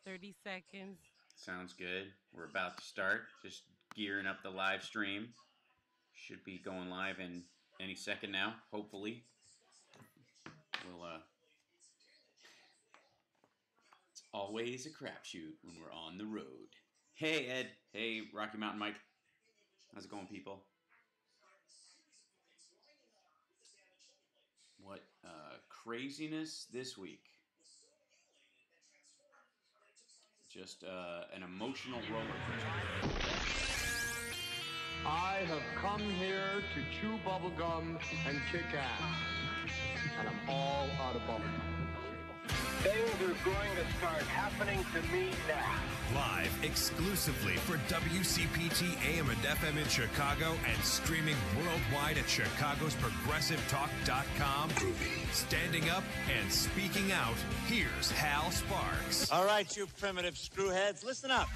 30 seconds. Sounds good. We're about to start. Just gearing up the live stream. Should be going live in any second now, hopefully. It's always a crapshoot when we're on the road. Hey, Ed. Hey, Rocky Mountain Mike. How's it going, people? What craziness this week. Just an emotional roller coaster. I have come here to chew bubblegum and kick ass. And I'm all out of bubblegum. Things are going to start happening to me now. Live exclusively for WCPT AM and FM in Chicago and streaming worldwide at chicagosprogressivetalk.com. Standing up and speaking out, here's Hal Sparks. All right, you primitive screwheads, listen up.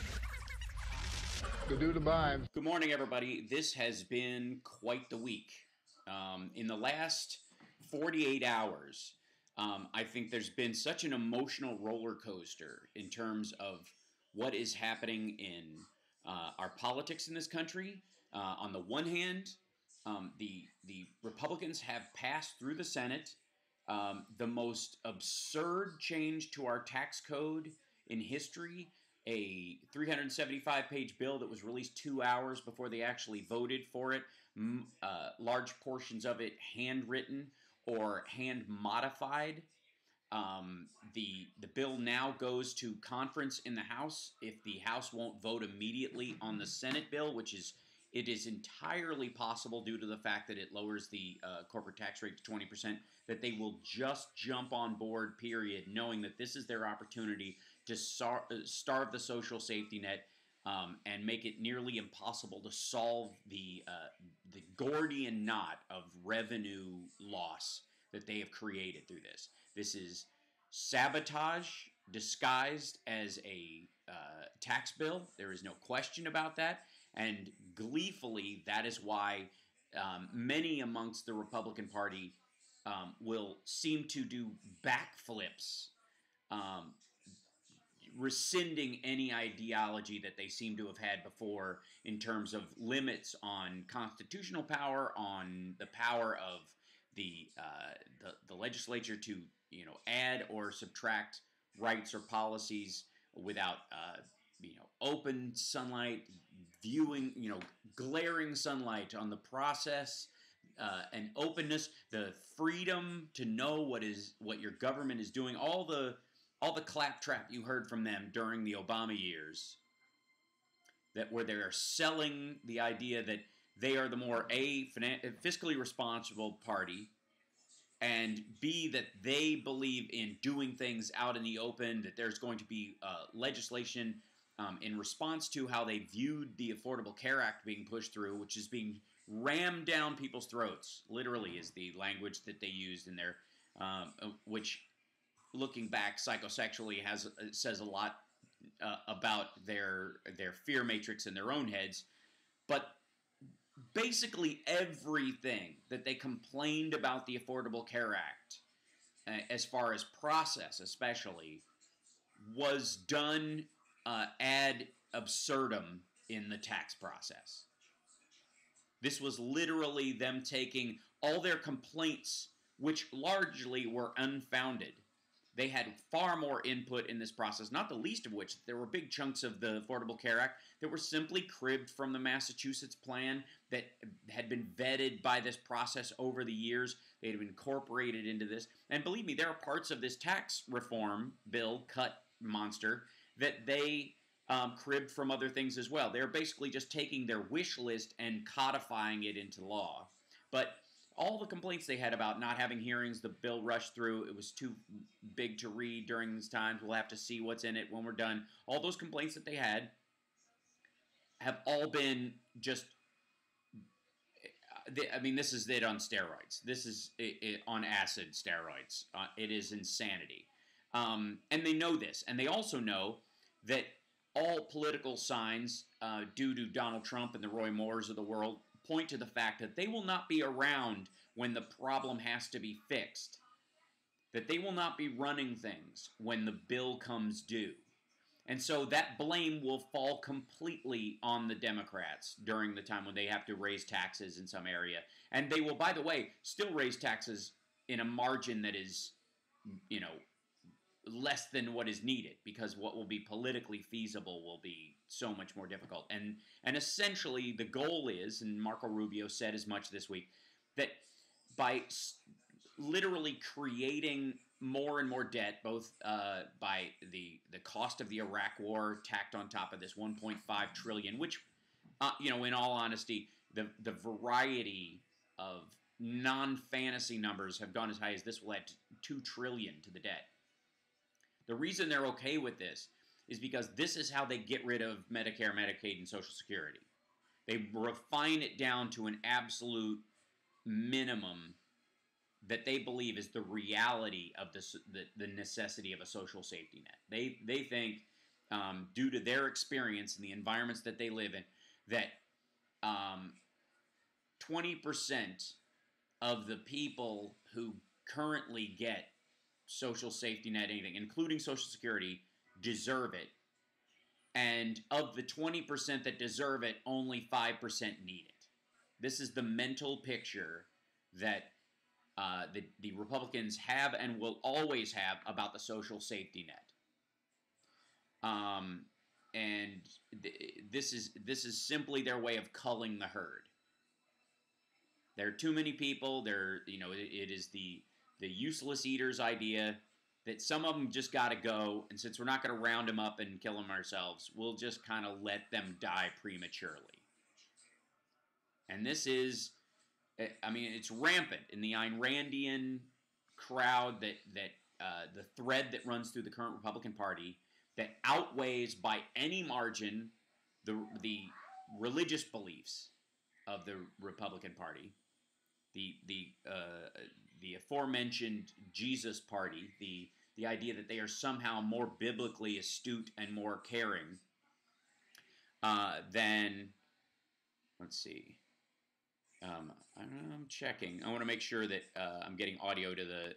To do the vibes. Good morning, everybody. This has been quite the week. In the last 48 hours, I think there's been such an emotional roller coaster in terms of what is happening in our politics in this country. On the one hand, the Republicans have passed through the Senate the most absurd change to our tax code in history, a 375-page bill that was released 2 hours before they actually voted for it, large portions of it handwritten or hand-modified. The bill now goes to conference in the House. If the House won't vote immediately on the Senate bill, it is entirely possible due to the fact that it lowers the corporate tax rate to 20%, that they will just jump on board, period, knowing that this is their opportunity to starve the social safety net and make it nearly impossible to solve the Gordian knot of revenue loss that they have created through this. This is sabotage disguised as a tax bill. There is no question about that. And gleefully, that is why many amongst the Republican Party will seem to do backflips, rescinding any ideology that they seem to have had before in terms of limits on constitutional power, on the power of the legislature to add or subtract rights or policies without open sunlight, viewing, glaring sunlight on the process, and openness, the freedom to know what your government is doing, all the claptrap you heard from them during the Obama years, where they are selling the idea that they are the more fiscally responsible party, and B, that they believe in doing things out in the open, that there's going to be legislation in response to how they viewed the Affordable Care Act being pushed through, which is being rammed down people's throats, literally is the language that they used in there, which, looking back psychosexually, says a lot about their fear matrix in their own heads. But basically everything that they complained about the Affordable Care Act, as far as process especially, was done ad absurdum in the tax process. This was literally them taking all their complaints, which largely were unfounded. They had far more input in this process, not the least of which there were big chunks of the Affordable Care Act that were simply cribbed from the Massachusetts plan that had been vetted by this process over the years. They had been incorporated into this. And believe me, there are parts of this tax reform bill, cut monster, that they cribbed from other things as well. They're basically just taking their wish list and codifying it into law. But all the complaints they had about not having hearings, the bill rushed through, it was too big to read during these times, we'll have to see what's in it when we're done. All those complaints that they had have all been just, this is it on steroids. This is it on acid steroids. It is insanity. And they know this. And they also know that all political signs, due to Donald Trump and the Roy Moores of the world, point to the fact that they will not be around when the problem has to be fixed. That they will not be running things when the bill comes due. And so that blame will fall completely on the Democrats during the time when they have to raise taxes in some area. And they will, by the way, still raise taxes in a margin that is, you know, less than what is needed, because what will be politically feasible will be so much more difficult. And essentially the goal is, and Marco Rubio said as much this week, that by literally creating more and more debt, both by the cost of the Iraq War tacked on top of this 1.5 trillion, which, you know, in all honesty, the variety of non-fantasy numbers have gone as high as this will add 2 trillion to the debt. The reason they're okay with this is because this is how they get rid of Medicare, Medicaid, and Social Security. They refine it down to an absolute minimum that they believe is the reality of the necessity of a social safety net. They think, due to their experience in the environments that they live in, that 20% of the people who currently get social safety net, anything, including Social Security, deserve it. And of the 20% that deserve it, only 5% need it. This is the mental picture that the Republicans have and will always have about the social safety net. And this is simply their way of culling the herd. There are too many people. It is the useless eaters idea that some of them just got to go, and since we're not going to round them up and kill them ourselves, we'll just kind of let them die prematurely. And this is, I mean, it's rampant in the Ayn Randian crowd, that the thread that runs through the current Republican Party that outweighs by any margin the religious beliefs of the Republican Party, the aforementioned Jesus Party, the idea that they are somehow more biblically astute and more caring than, let's see, I'm checking. I want to make sure that I'm getting audio to the,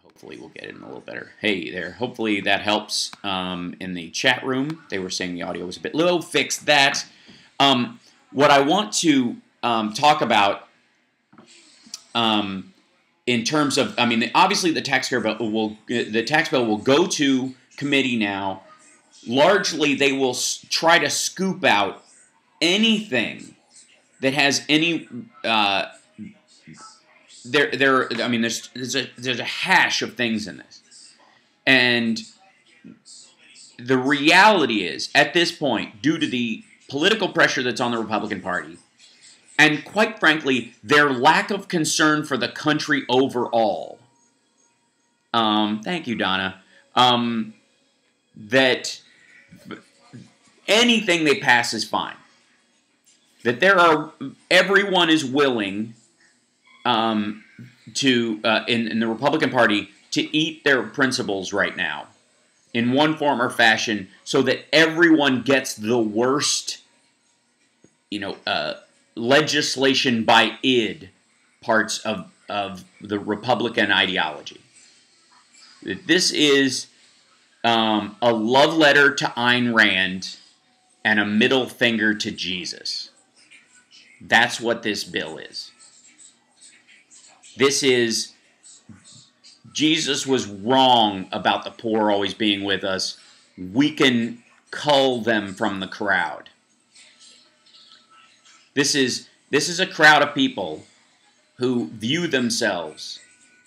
hopefully we'll get it in a little better. Hey there, hopefully that helps in the chat room. They were saying the audio was a bit low. Fix that. What I want to talk about in terms of, I mean, obviously the tax bill will go to committee now. Largely, they will try to scoop out anything that has any. I mean, there's a hash of things in this, and the reality is, at this point, due to the political pressure that's on the Republican Party, and quite frankly, their lack of concern for the country overall. Thank you, Donna. That anything they pass is fine. That everyone is willing to, in the Republican Party, to eat their principles right now in one form or fashion, so that everyone gets the worst, legislation by id parts of the Republican ideology. This is a love letter to Ayn Rand and a middle finger to Jesus. That's what this bill is. This is, Jesus was wrong about the poor always being with us. We can cull them from the crowd. This is a crowd of people who view themselves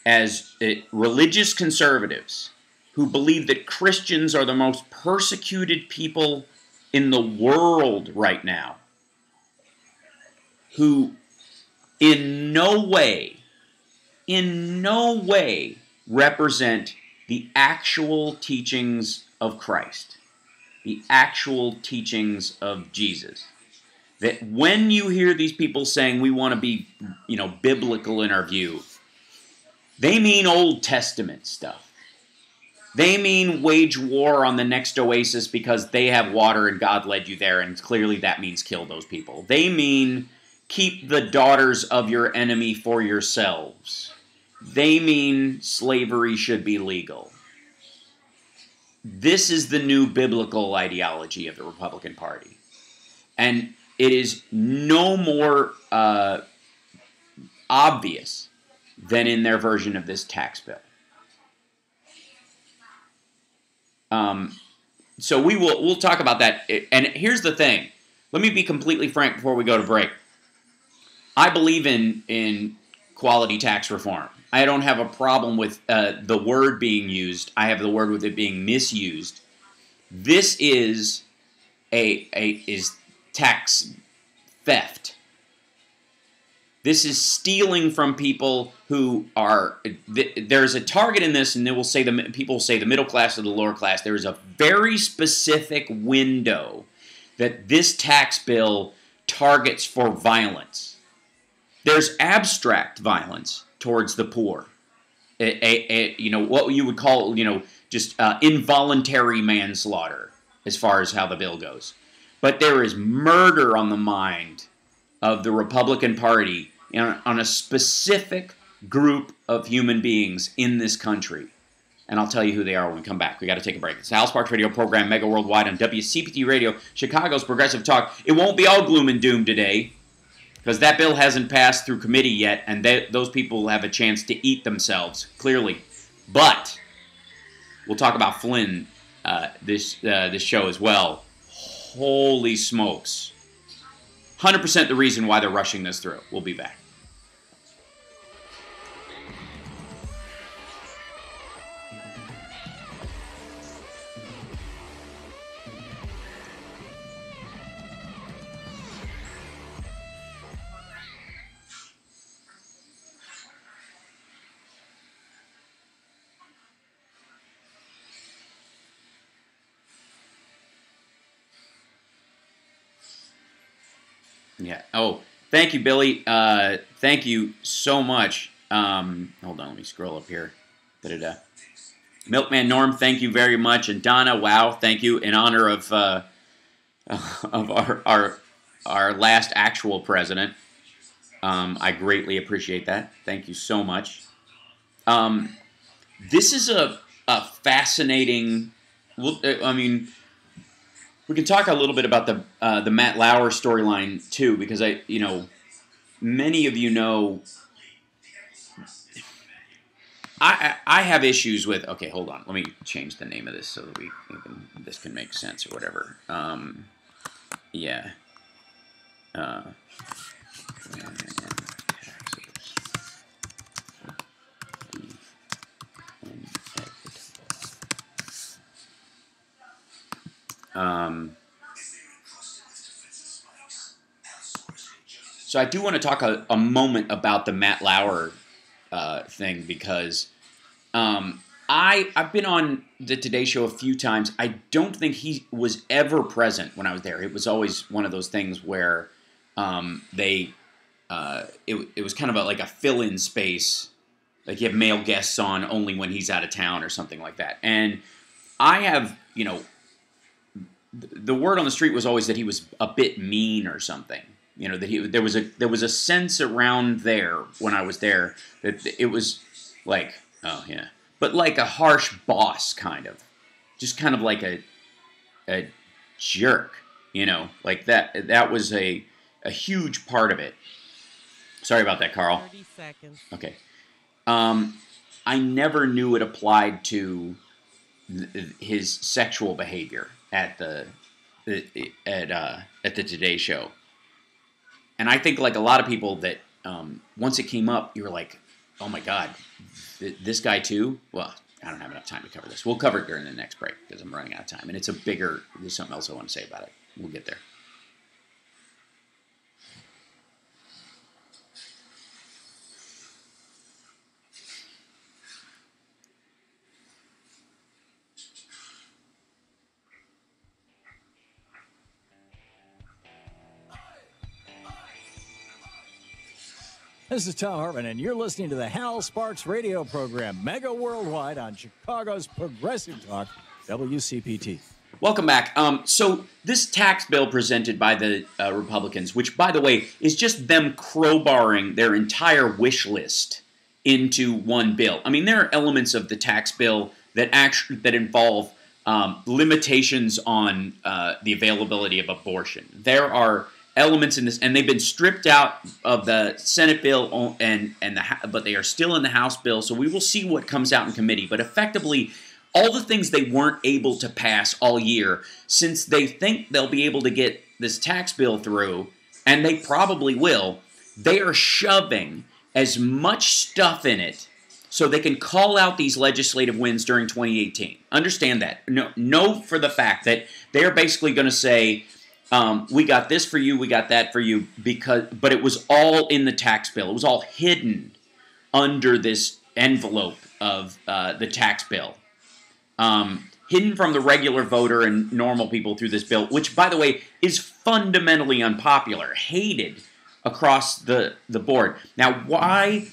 as religious conservatives, who believe that Christians are the most persecuted people in the world right now, who in no way represent the actual teachings of Christ, the actual teachings of Jesus. That when you hear these people saying we want to be, biblical in our view, they mean Old Testament stuff. They mean wage war on the next oasis because they have water and God led you there, and clearly that means kill those people. They mean keep the daughters of your enemy for yourselves. They mean slavery should be legal. this is the new biblical ideology of the Republican Party. And it is no more obvious than in their version of this tax bill. So we'll talk about that. And here's the thing. Let me be completely frank before we go to break. I believe in quality tax reform. I don't have a problem with the word being used. I have the word with it being misused. This is is tax theft. This is stealing from people who are. There's a target in this, and they will say people will say the middle class or the lower class. There is a very specific window that this tax bill targets for violence. There's abstract violence towards the poor. What you would call just involuntary manslaughter as far as how the bill goes. But there is murder on the mind of the Republican Party on a specific group of human beings in this country. And I'll tell you who they are when we come back. We got to take a break. It's the Hal Sparks Radio program, Mega Worldwide on WCPT Radio, Chicago's Progressive Talk. It won't be all gloom and doom today, because that bill hasn't passed through committee yet, and those people will have a chance to eat themselves, clearly. But we'll talk about Flynn this show as well. Holy smokes. 100% the reason why they're rushing this through. We'll be back. Yeah. Oh, thank you, Billy. Thank you so much. Hold on, let me scroll up here. Da-da-da. Milkman Norm, thank you very much. And Donna, wow, thank you. In honor of our last actual president. I greatly appreciate that. Thank you so much. This is a fascinating. We can talk a little bit about the Matt Lauer storyline too, because many of you know, I have issues with. Okay, hold on. Let me change the name of this so that this can make sense or whatever. Yeah. So I do want to talk a moment about the Matt Lauer thing, because I've been on the Today Show a few times. I don't think he was ever present when I was there. It was always one of those things where it was kind of like a fill-in space. Like you have male guests on only when he's out of town or something like that. And I have, the word on the street was always that he was a bit mean or something. That there was a sense around there when I was there that it was like, oh yeah, but like a harsh boss kind of, just kind of like a jerk, like that. That was a huge part of it. Sorry about that, Carl. 30 seconds. Okay. I never knew it applied to his sexual behavior at the Today Show. And I think, like a lot of people, that once it came up, you were like, oh my God, this guy too? Well, I don't have enough time to cover this. We'll cover it during the next break because I'm running out of time. And there's something else I want to say about it. We'll get there. This is Tom Hartman, and you're listening to the Hal Sparks radio program, Mega Worldwide on Chicago's Progressive Talk, WCPT. Welcome back. So this tax bill presented by the Republicans, which, by the way, is just them crowbarring their entire wish list into one bill. I mean, there are elements of the tax bill that involve limitations on the availability of abortion. There are elements in this, and they've been stripped out of the Senate bill, but they are still in the House bill. So we will see what comes out in committee. But effectively, all the things they weren't able to pass all year, since they think they'll be able to get this tax bill through, and they probably will, they are shoving as much stuff in it so they can call out these legislative wins during 2018. Understand that. Know for the fact that they're basically going to say, we got this for you, we got that for you, but it was all in the tax bill. It was all hidden under this envelope of the tax bill. Hidden from the regular voter and normal people through this bill, which, by the way, is fundamentally unpopular, hated across the board. Now, why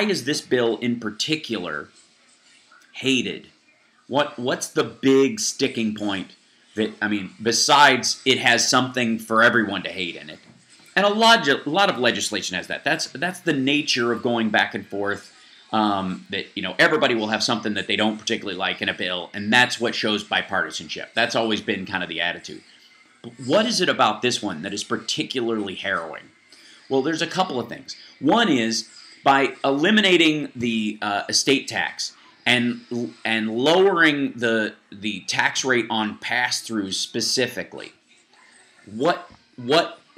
is this bill in particular hated? What's the big sticking point? Besides it has something for everyone to hate in it, and a lot of legislation has that. That's the nature of going back and forth. That everybody will have something that they don't particularly like in a bill, and that's what shows bipartisanship. That's always been kind of the attitude. But what is it about this one that is particularly harrowing? Well, there's a couple of things. One is by eliminating the estate tax and lowering the tax rate on pass-throughs specifically. What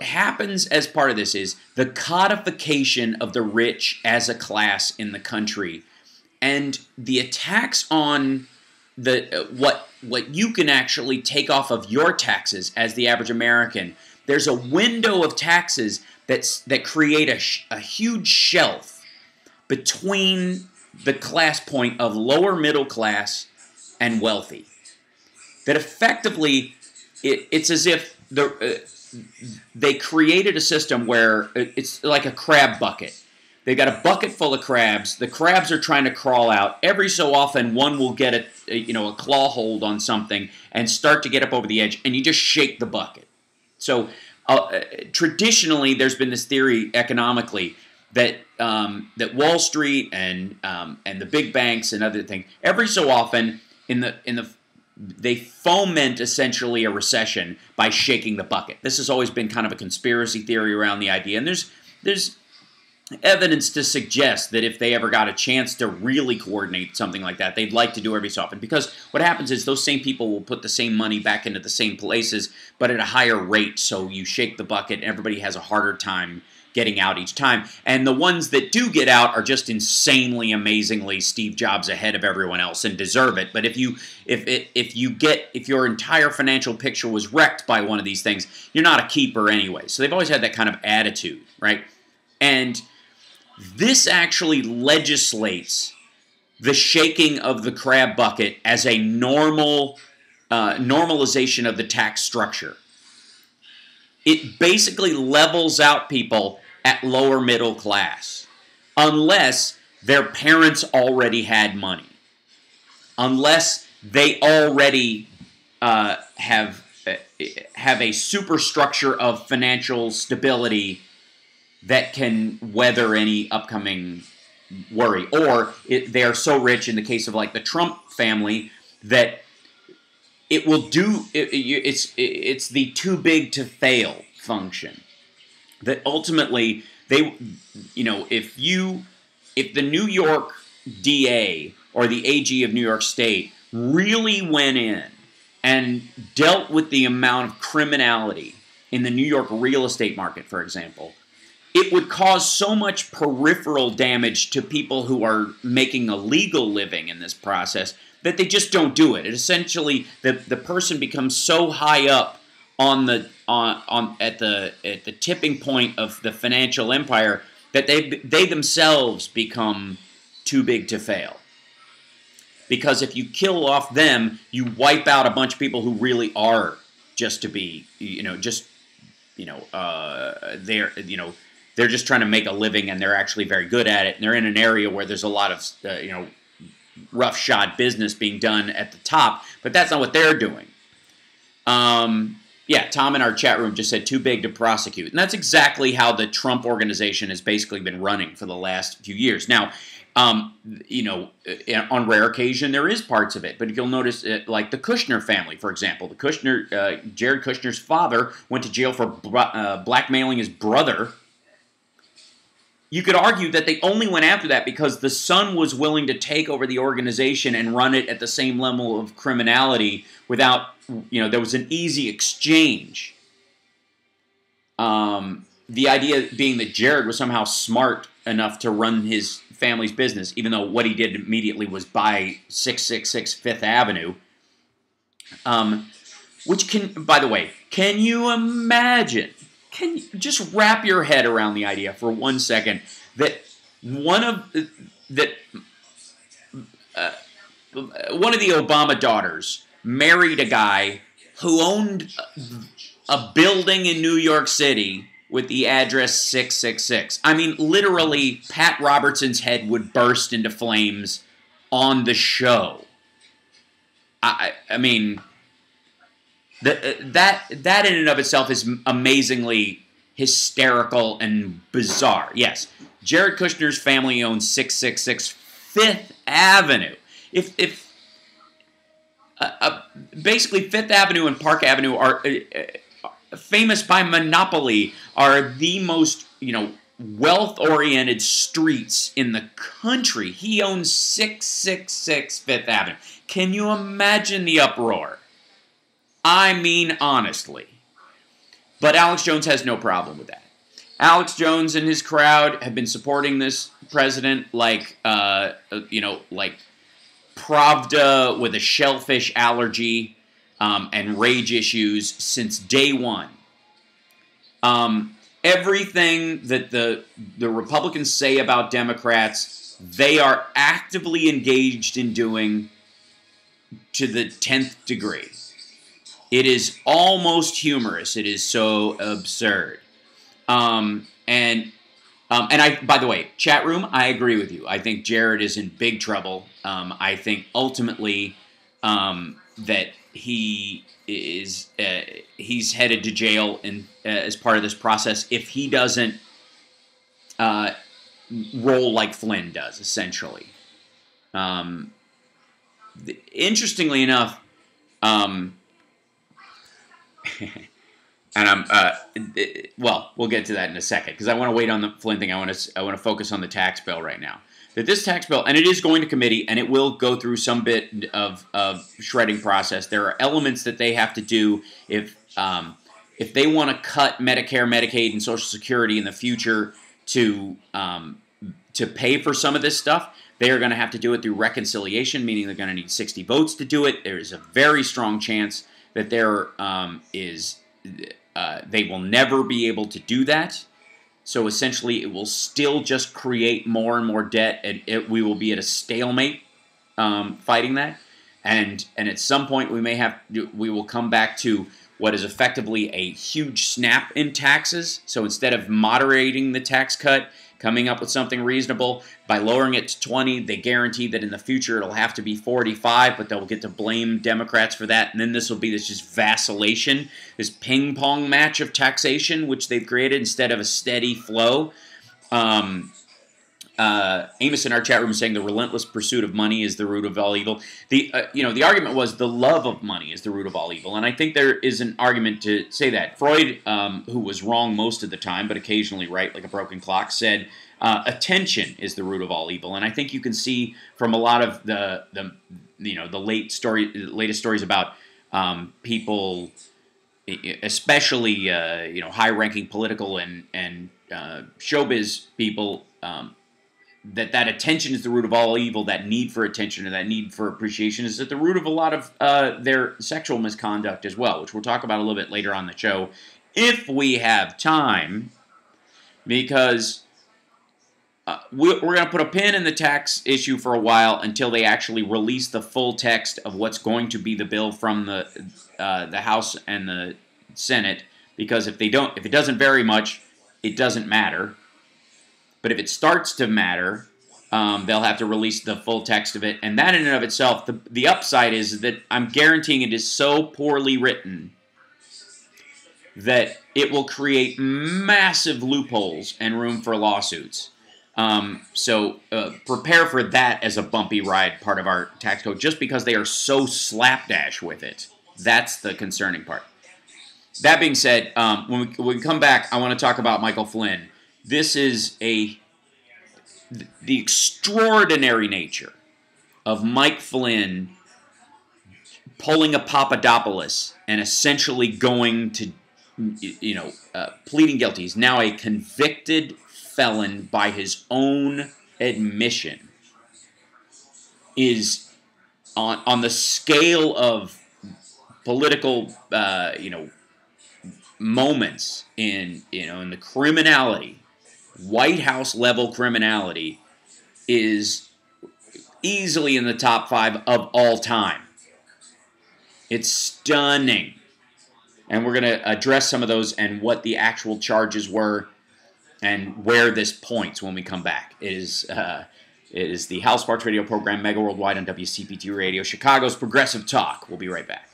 happens as part of this is the codification of the rich as a class in the country, and the attacks on the what you can actually take off of your taxes as the average American. There's a window of taxes that create a huge shelf between the class point of lower middle class and wealthy. That effectively, it's as if they created a system where it's like a crab bucket. They've got a bucket full of crabs. The crabs are trying to crawl out. Every so often, one will get a claw hold on something and start to get up over the edge, and you just shake the bucket. So traditionally, there's been this theory economically that Wall Street and the big banks and other things, every so often they foment essentially a recession by shaking the bucket. This has always been kind of a conspiracy theory around the idea, and there's evidence to suggest that if they ever got a chance to really coordinate something like that, they'd like to do every so often. Because what happens is those same people will put the same money back into the same places, but at a higher rate. So you shake the bucket, and everybody has a harder time getting out each time. And the ones that do get out are just insanely, amazingly Steve Jobs ahead of everyone else and deserve it. But if your entire financial picture was wrecked by one of these things, you're not a keeper anyway. So they've always had that kind of attitude, right? And this actually legislates the shaking of the crab bucket as a normalization of the tax structure. It basically levels out people at lower middle class, unless their parents already had money, unless they already have a superstructure of financial stability that can weather any upcoming worry, or they are so rich in the case of like the Trump family that it will do. It's the too big to fail function. That ultimately if the New York DA or the AG of New York State really went in and dealt with the amount of criminality in the New York real estate market, for example, it would cause so much peripheral damage to people who are making a legal living in this process that they just don't do it. It essentially, the person becomes so high up at the tipping point of the financial empire that they themselves become too big to fail. Because if you kill off them, you wipe out a bunch of people who really are just to be, they're just trying to make a living, and they're actually very good at it, and they're in an area where there's a lot of roughshod business being done at the top, but that's not what they're doing. Tom in our chat room just said too big to prosecute, and that's exactly how the Trump organization has basically been running for the last few years. Now, You know, on rare occasion there is parts of it, but you'll notice like the Kushner family, for example. The Kushner, Jared Kushner's father went to jail for blackmailing his brother. You could argue that they only went after that because the son was willing to take over the organization and run it at the same level of criminality without, you know, there was an easy exchange. The idea being that Jared was somehow smart enough to run his family's business, even though what he did immediately was buy 666 Fifth Avenue. Which can, by the way, can you imagine? Can you just wrap your head around the idea for 1 second that one of the Obama daughters married a guy who owned a building in New York City with the address 666. I mean, literally, Pat Robertson's head would burst into flames on the show. I mean, that in and of itself is amazingly hysterical and bizarre. Yes, Jared Kushner's family owns 666 Fifth Avenue. Basically, Fifth Avenue and Park Avenue are famous by monopoly, are the most, you know, wealth-oriented streets in the country. He owns 666 Fifth Avenue. Can you imagine the uproar? I mean, honestly. But Alex Jones has no problem with that. Alex Jones and his crowd have been supporting this president like, you know, like Pravda with a shellfish allergy and rage issues since day one. Everything that the Republicans say about Democrats, they are actively engaged in doing to the 10th degree. It is almost humorous. It is so absurd. And I, by the way, chat room, I agree with you. I think Jared is in big trouble. I think ultimately that he is he's headed to jail as part of this process if he doesn't roll like Flynn does, essentially. Interestingly enough, and well, we'll get to that in a second because I want to wait on the Flynn thing. I want to focus on the tax bill right now. That this tax bill, and it is going to committee, and it will go through some bit of shredding process. There are elements that they have to do if they want to cut Medicare, Medicaid, and Social Security in the future to pay for some of this stuff. They are going to have to do it through reconciliation, meaning they're going to need 60 votes to do it. There is a very strong chance that there they will never be able to do that. So essentially, it will still just create more and more debt, and we will be at a stalemate fighting that. And at some point, we will come back to what is effectively a huge snap in taxes. So instead of moderating the tax cut, coming up with something reasonable, by lowering it to 20, they guarantee that in the future it'll have to be 45, but they'll get to blame Democrats for that. And then this will be this just vacillation, this ping-pong match of taxation, which they've created instead of a steady flow. Amos in our chat room is saying the relentless pursuit of money is the root of all evil. The argument was the love of money is the root of all evil, and I think there is an argument to say that. Freud, who was wrong most of the time, but occasionally right like a broken clock, said attention is the root of all evil, and I think you can see from a lot of the latest stories about people, especially high-ranking political and showbiz people. That attention is the root of all evil, that need for attention and that need for appreciation is at the root of a lot of their sexual misconduct as well, which we'll talk about a little bit later on the show if we have time, because we're going to put a pin in the tax issue for a while until they actually release the full text of what's going to be the bill from the House and the Senate, because if it doesn't vary much, it doesn't matter. But if it starts to matter, they'll have to release the full text of it. And that in and of itself, the upside is that I'm guaranteeing it is so poorly written that it will create massive loopholes and room for lawsuits. So prepare for that as a bumpy ride part of our tax code, just because they are so slapdash with it. That's the concerning part. That being said, when we come back, I want to talk about Michael Flynn. This is the extraordinary nature of Mike Flynn pulling a Papadopoulos and essentially going to, pleading guilty. He's now a convicted felon by his own admission. Is on the scale of political, moments in the criminality, White House level criminality, is easily in the top 5 of all time. It's stunning. And we're going to address some of those and what the actual charges were and where this points when we come back. It is the Hal Sparks radio program, Mega Worldwide on WCPT Radio, Chicago's Progressive Talk. We'll be right back.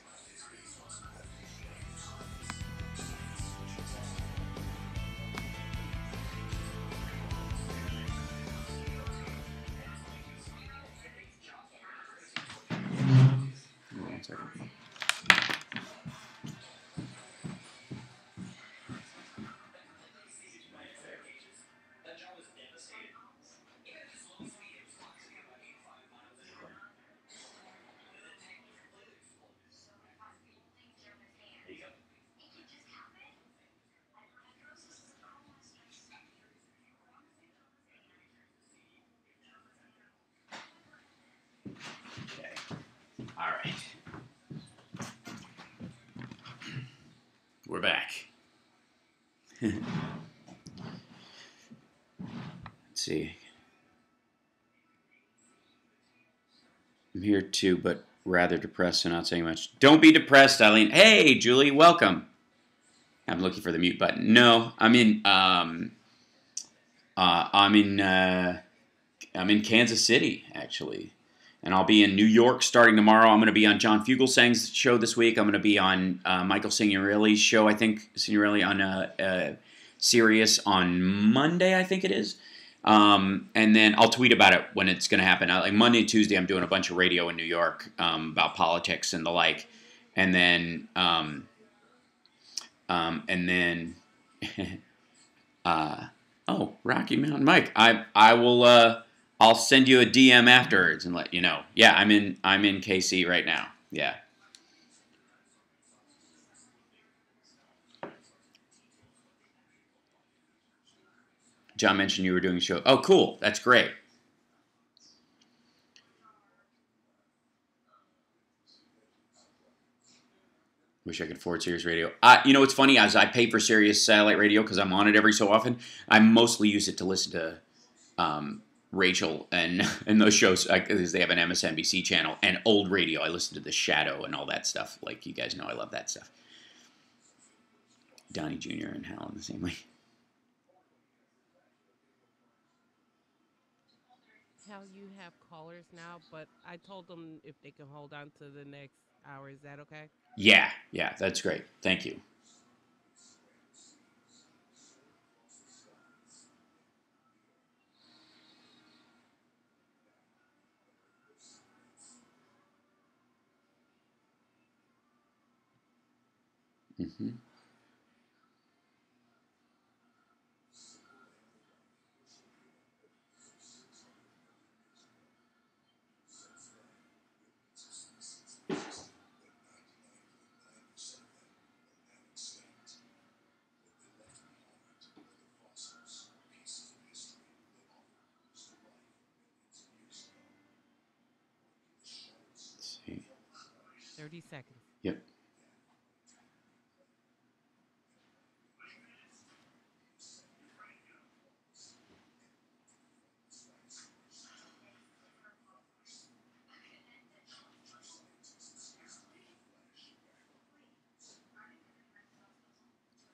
All right. We're back. Let's see. I'm here too, but rather depressed and not saying much. Don't be depressed, Eileen. Hey, Julie, welcome. I'm looking for the mute button. No, I'm in Kansas City, actually. And I'll be in New York starting tomorrow. I'm going to be on John Fugelsang's show this week. I'm going to be on Michael Signorelli's show, I think. Signorelli on Sirius on Monday, I think it is. And then I'll tweet about it when it's going to happen. Like Monday, Tuesday, I'm doing a bunch of radio in New York about politics and the like. And then, Rocky Mountain Mike. I will. I'll send you a DM afterwards and let you know. Yeah, I'm in KC right now. Yeah. John mentioned you were doing a show. Oh, cool. That's great. Wish I could afford Sirius Radio. What's funny is I pay for Sirius satellite radio because I'm on it every so often. I mostly use it to listen to Rachel and those shows because they have an MSNBC channel and old radio. I listen to The Shadow and all that stuff. Like you guys know, I love that stuff. Donnie Jr. and Hal in the same way. Hal, you have callers now, but I told them if they can hold on to the next hour. Is that okay? Yeah, that's great. Thank you. Mm-hmm. Let's see. 30 seconds. Yep.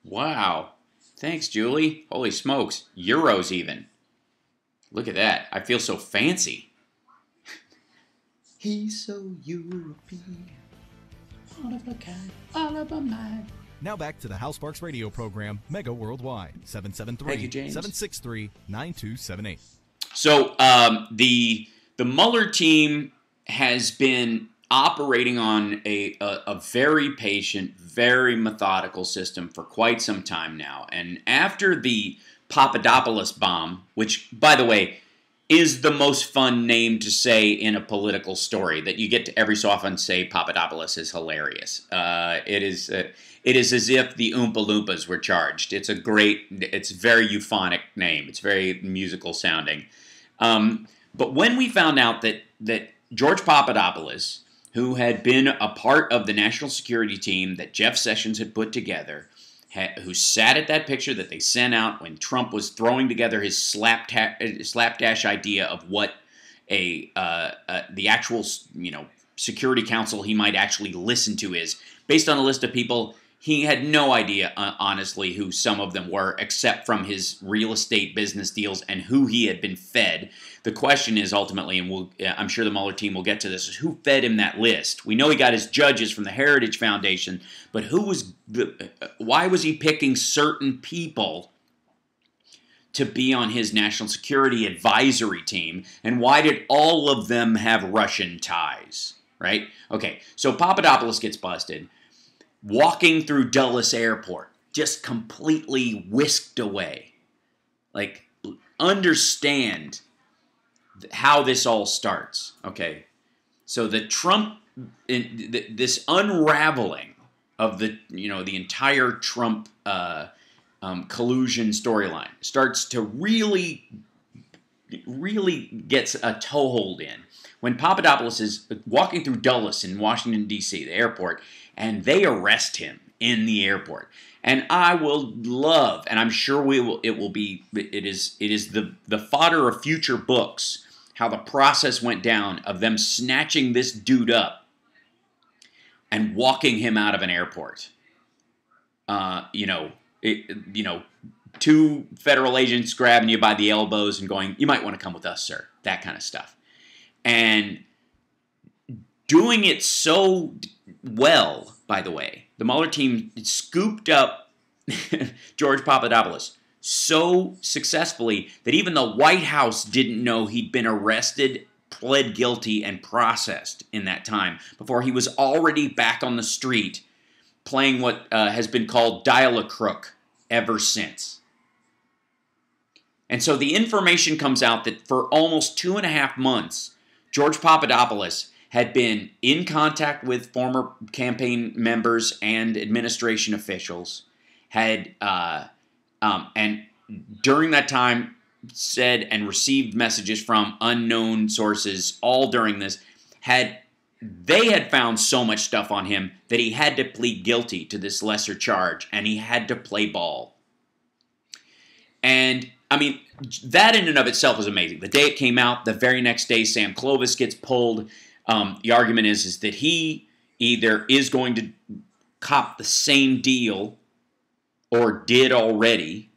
Wow. Thanks, Julie. Holy smokes. Euros even. Look at that. I feel so fancy. He's so European. One of a kind. All of a mind. Now back to the Hal Sparks radio program, Mega Worldwide, 773-763-9278. So the Mueller team has been operating on a very patient, very methodical system for quite some time now. And after the Papadopoulos bomb, which, by the way, is the most fun name to say in a political story, that you get to every so often say Papadopoulos is hilarious. It is as if the Oompa Loompas were charged. It's very euphonic name. It's very musical sounding. But when we found out that George Papadopoulos, who had been a part of the national security team that Jeff Sessions had put together, who sat at that picture that they sent out when Trump was throwing together his slapdash idea of what the actual Security Council he might actually listen to is, based on a list of people. He had no idea, honestly, who some of them were, except from his real estate business deals and who he had been fed. The question is ultimately, and I'm sure the Mueller team will get to this, is who fed him that list? We know he got his judges from the Heritage Foundation, but why was he picking certain people to be on his national security advisory team, and why did all of them have Russian ties, right? Okay, so Papadopoulos gets busted. Walking through Dulles Airport, just completely whisked away. Like, understand how this all starts, okay? So the Trump, this unraveling of the entire Trump collusion storyline starts to really gets a toehold in when Papadopoulos is walking through Dulles in Washington, D.C., the airport, and they arrest him in the airport. And I will love, and I'm sure it is the fodder of future books, how the process went down of them snatching this dude up and walking him out of an airport. Two federal agents grabbing you by the elbows and going, "You might want to come with us, sir." That kind of stuff. And doing it so well, by the way, the Mueller team scooped up George Papadopoulos so successfully that even the White House didn't know he'd been arrested, pled guilty, and processed in that time before he was already back on the street playing what has been called dial-a-crook ever since. And so the information comes out that for almost 2.5 months, George Papadopoulos had been in contact with former campaign members and administration officials, and during that time said and received messages from unknown sources all during this, they had found so much stuff on him that he had to plead guilty to this lesser charge, and he had to play ball. And, I mean, that in and of itself was amazing. The day it came out, the very next day, Sam Clovis gets pulled. The argument is that he either is going to cop the same deal or did already,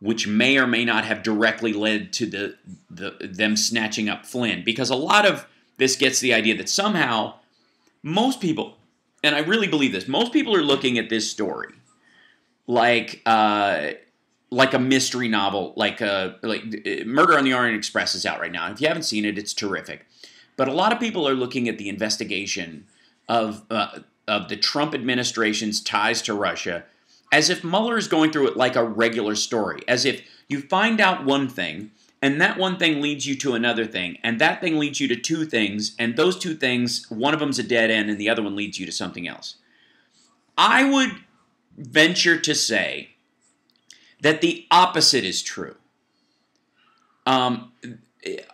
which may or may not have directly led to them snatching up Flynn. Because a lot of this gets the idea that somehow most people, and I really believe this, most people are looking at this story like a mystery novel, like Murder on the Orient Express is out right now. If you haven't seen it, it's terrific. But a lot of people are looking at the investigation of the Trump administration's ties to Russia as if Mueller is going through it like a regular story, as if you find out one thing, and that one thing leads you to another thing, and that thing leads you to two things, and those two things, one of them's a dead end, and the other one leads you to something else. I would venture to say that the opposite is true.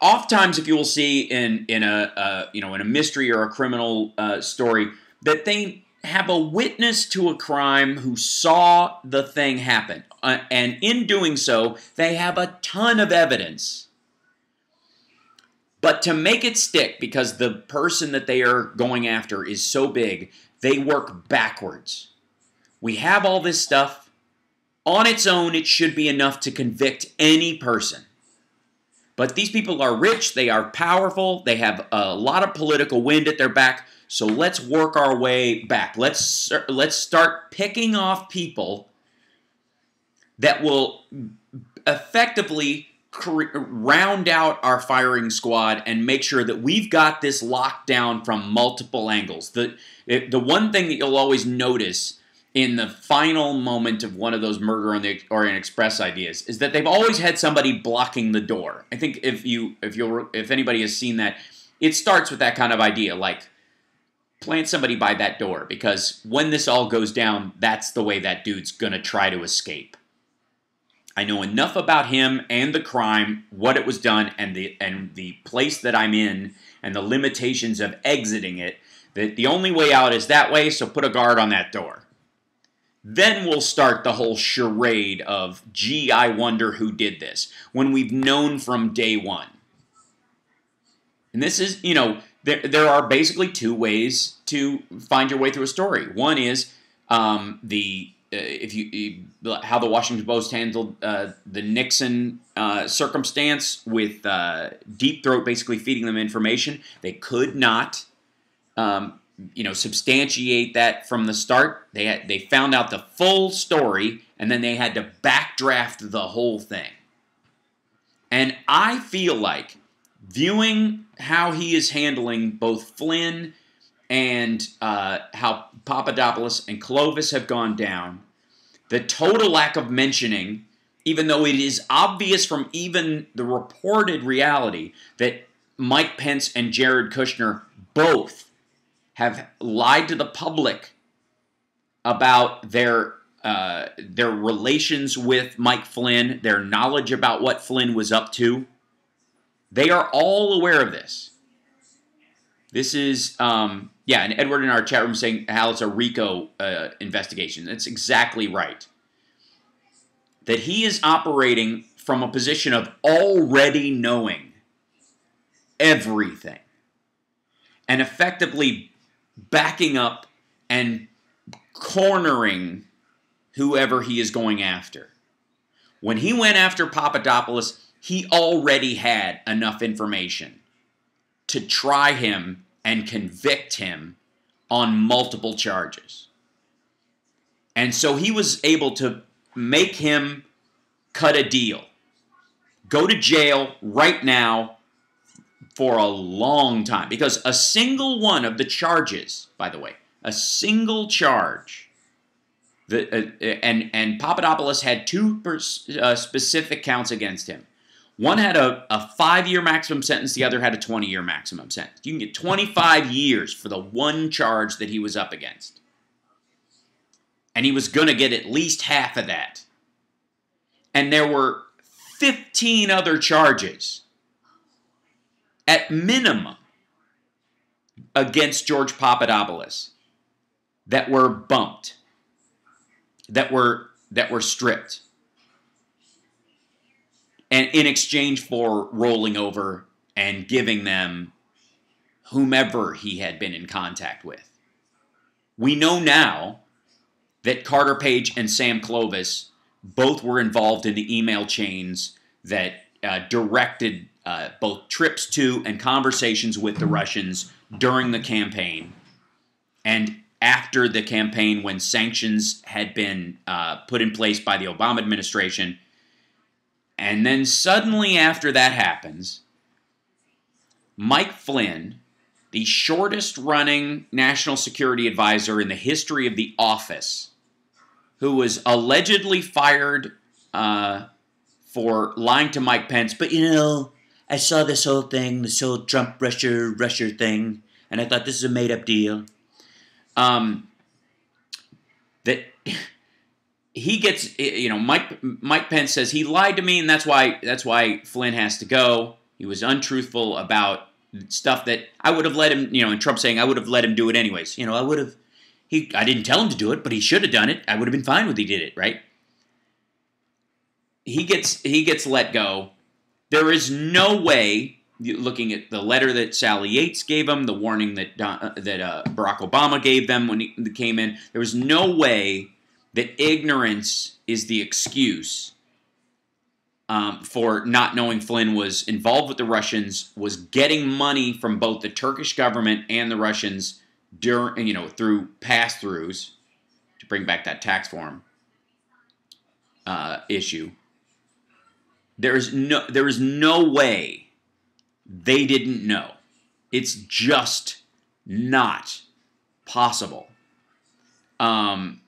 Oftentimes, if you will see in a mystery or a criminal story, that they have a witness to a crime who saw the thing happen, and in doing so, they have a ton of evidence. But to make it stick, because the person that they are going after is so big, they work backwards. We have all this stuff. On its own, it should be enough to convict any person. But these people are rich, they are powerful, they have a lot of political wind at their back, so let's work our way back. Let's start picking off people that will effectively round out our firing squad and make sure that we've got this locked down from multiple angles. The one thing that you'll always notice in the final moment of one of those Murder on the Orient Express ideas is that they've always had somebody blocking the door. I think if anybody has seen that, it starts with that kind of idea, like plant somebody by that door, because when this all goes down, that's the way that dude's gonna try to escape. I know enough about him and the crime, what it was done, and the place that I'm in, and the limitations of exiting it, that the only way out is that way, so put a guard on that door. Then we'll start the whole charade of, gee, I wonder who did this, when we've known from day one. And this is, there are basically two ways to find your way through a story. One is how the Washington Post handled the Nixon circumstance with Deep Throat basically feeding them information. They could not substantiate that from the start. They found out the full story, and then they had to backdraft the whole thing. And I feel like, viewing how he is handling both Flynn and how Papadopoulos and Clovis have gone down, the total lack of mentioning, even though it is obvious from even the reported reality that Mike Pence and Jared Kushner both have lied to the public about their relations with Mike Flynn, their knowledge about what Flynn was up to. They are all aware of this. This is, and Edward in our chat room saying, Hal, it's a RICO investigation. That's exactly right. That he is operating from a position of already knowing everything and effectively backing up and cornering whoever he is going after. When he went after Papadopoulos, he already had enough information to try him and convict him on multiple charges. And so he was able to make him cut a deal. Go to jail right now for a long time. Because a single one of the charges, by the way, a single charge, and Papadopoulos had two specific counts against him. One had a 5-year maximum sentence, the other had a 20-year maximum sentence. You can get 25 years for the one charge that he was up against. And he was going to get at least half of that. And there were 15 other charges, at minimum, against George Papadopoulos that were bumped, that were stripped, and in exchange for rolling over and giving them whomever he had been in contact with. We know now that Carter Page and Sam Clovis both were involved in the email chains that directed both trips to and conversations with the Russians during the campaign and after the campaign, when sanctions had been put in place by the Obama administration. And then suddenly after that happens, Mike Flynn, the shortest running national security advisor in the history of the office, who was allegedly fired for lying to Mike Pence, but I saw this whole thing, this whole Trump-Russia thing, and I thought this is a made-up deal. That he gets, Mike Pence says he lied to me, and that's why Flynn has to go. He was untruthful about stuff that I would have let him, and Trump saying I would have let him do it anyways. I didn't tell him to do it, but he should have done it. I would have been fine with he did it, right? He gets let go. There is no way, looking at the letter that Sally Yates gave him, the warning that Barack Obama gave them when he came in, there was no way that ignorance is the excuse for not knowing Flynn was involved with the Russians, was getting money from both the Turkish government and the Russians through pass-throughs to bring back that tax form issue. There is no way they didn't know. It's just not possible. And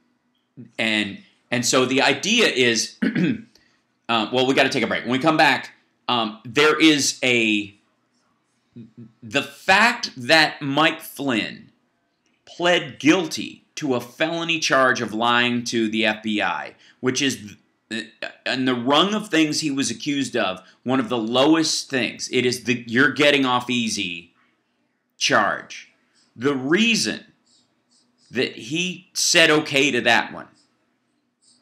so the idea is, well, we got to take a break. When we come back, there is the fact that Mike Flynn pled guilty to a felony charge of lying to the FBI, which is and the rung of things he was accused of, one of the lowest things. It is the you're getting off easy charge. The reason that he said okay to that one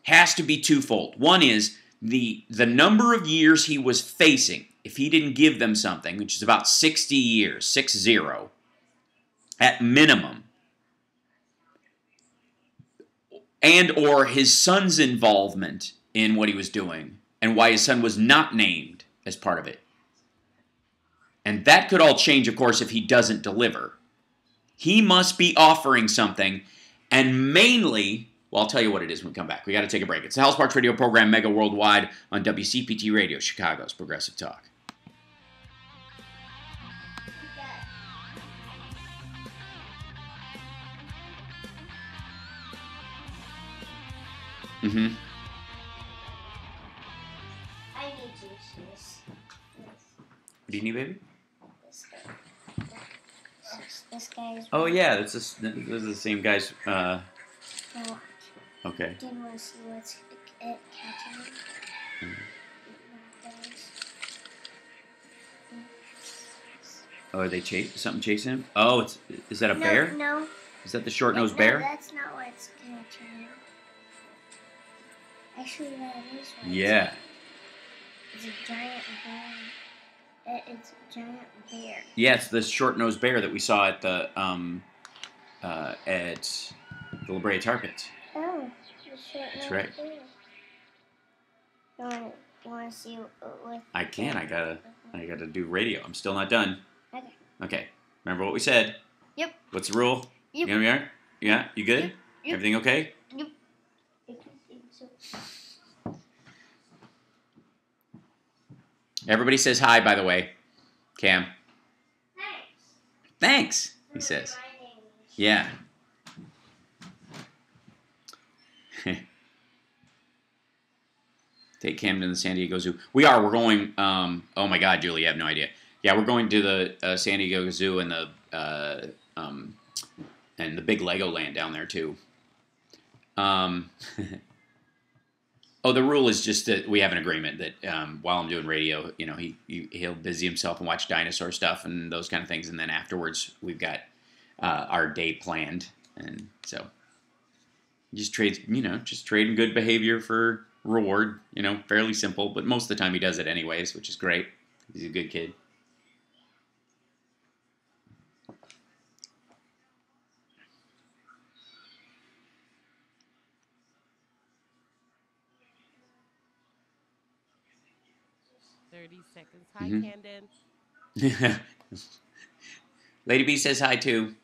has to be twofold. One is the number of years he was facing if he didn't give them something, which is about 60 years, 60, at minimum, and or his son's involvement in what he was doing, and why his son was not named as part of it. And that could all change, of course, if he doesn't deliver. He must be offering something, and mainly, well, I'll tell you what it is when we come back. We got to take a break. It's the Hal Sparks Radio program, Mega Worldwide, on WCPT Radio, Chicago's Progressive Talk. Mm-hmm. I need juices. What do you need, baby? This guy's. Oh, yeah, those are the same guys. No, Okay. do you want to see what's it catching? Oh, are they something chasing him? Oh, is that a bear? No. Is that the short-nosed No, bear? that's not what's catching him. Actually, that is right. Yeah. It's a giant bear. It's a giant bear. Yeah, it's the short-nosed bear that we saw at the La Brea Tar Pits. Oh, the short That's right. Bear. You want to see what? I can. I gotta do radio. I'm still not done. Okay. Okay. Remember what we said? Yep. What's the rule? Yep. You know what? Yeah. You good? Yep. Everything okay? Yep. I think so. Everybody says hi, by the way. Cam. Thanks. Thanks. He says. Yeah. Take Camden to the San Diego Zoo. We're going, oh my God, Julie, you have no idea. Yeah, we're going to the San Diego Zoo and the big Legoland down there too. Oh, the rule is just that we have an agreement that while I'm doing radio, you know, he'll busy himself and watch dinosaur stuff and those kind of things, and then afterwards we've got our day planned, and so just trading good behavior for reward, you know, fairly simple, but most of the time he does it anyways, which is great. He's a good kid. Seconds. Hi, Camden. Lady B says hi too.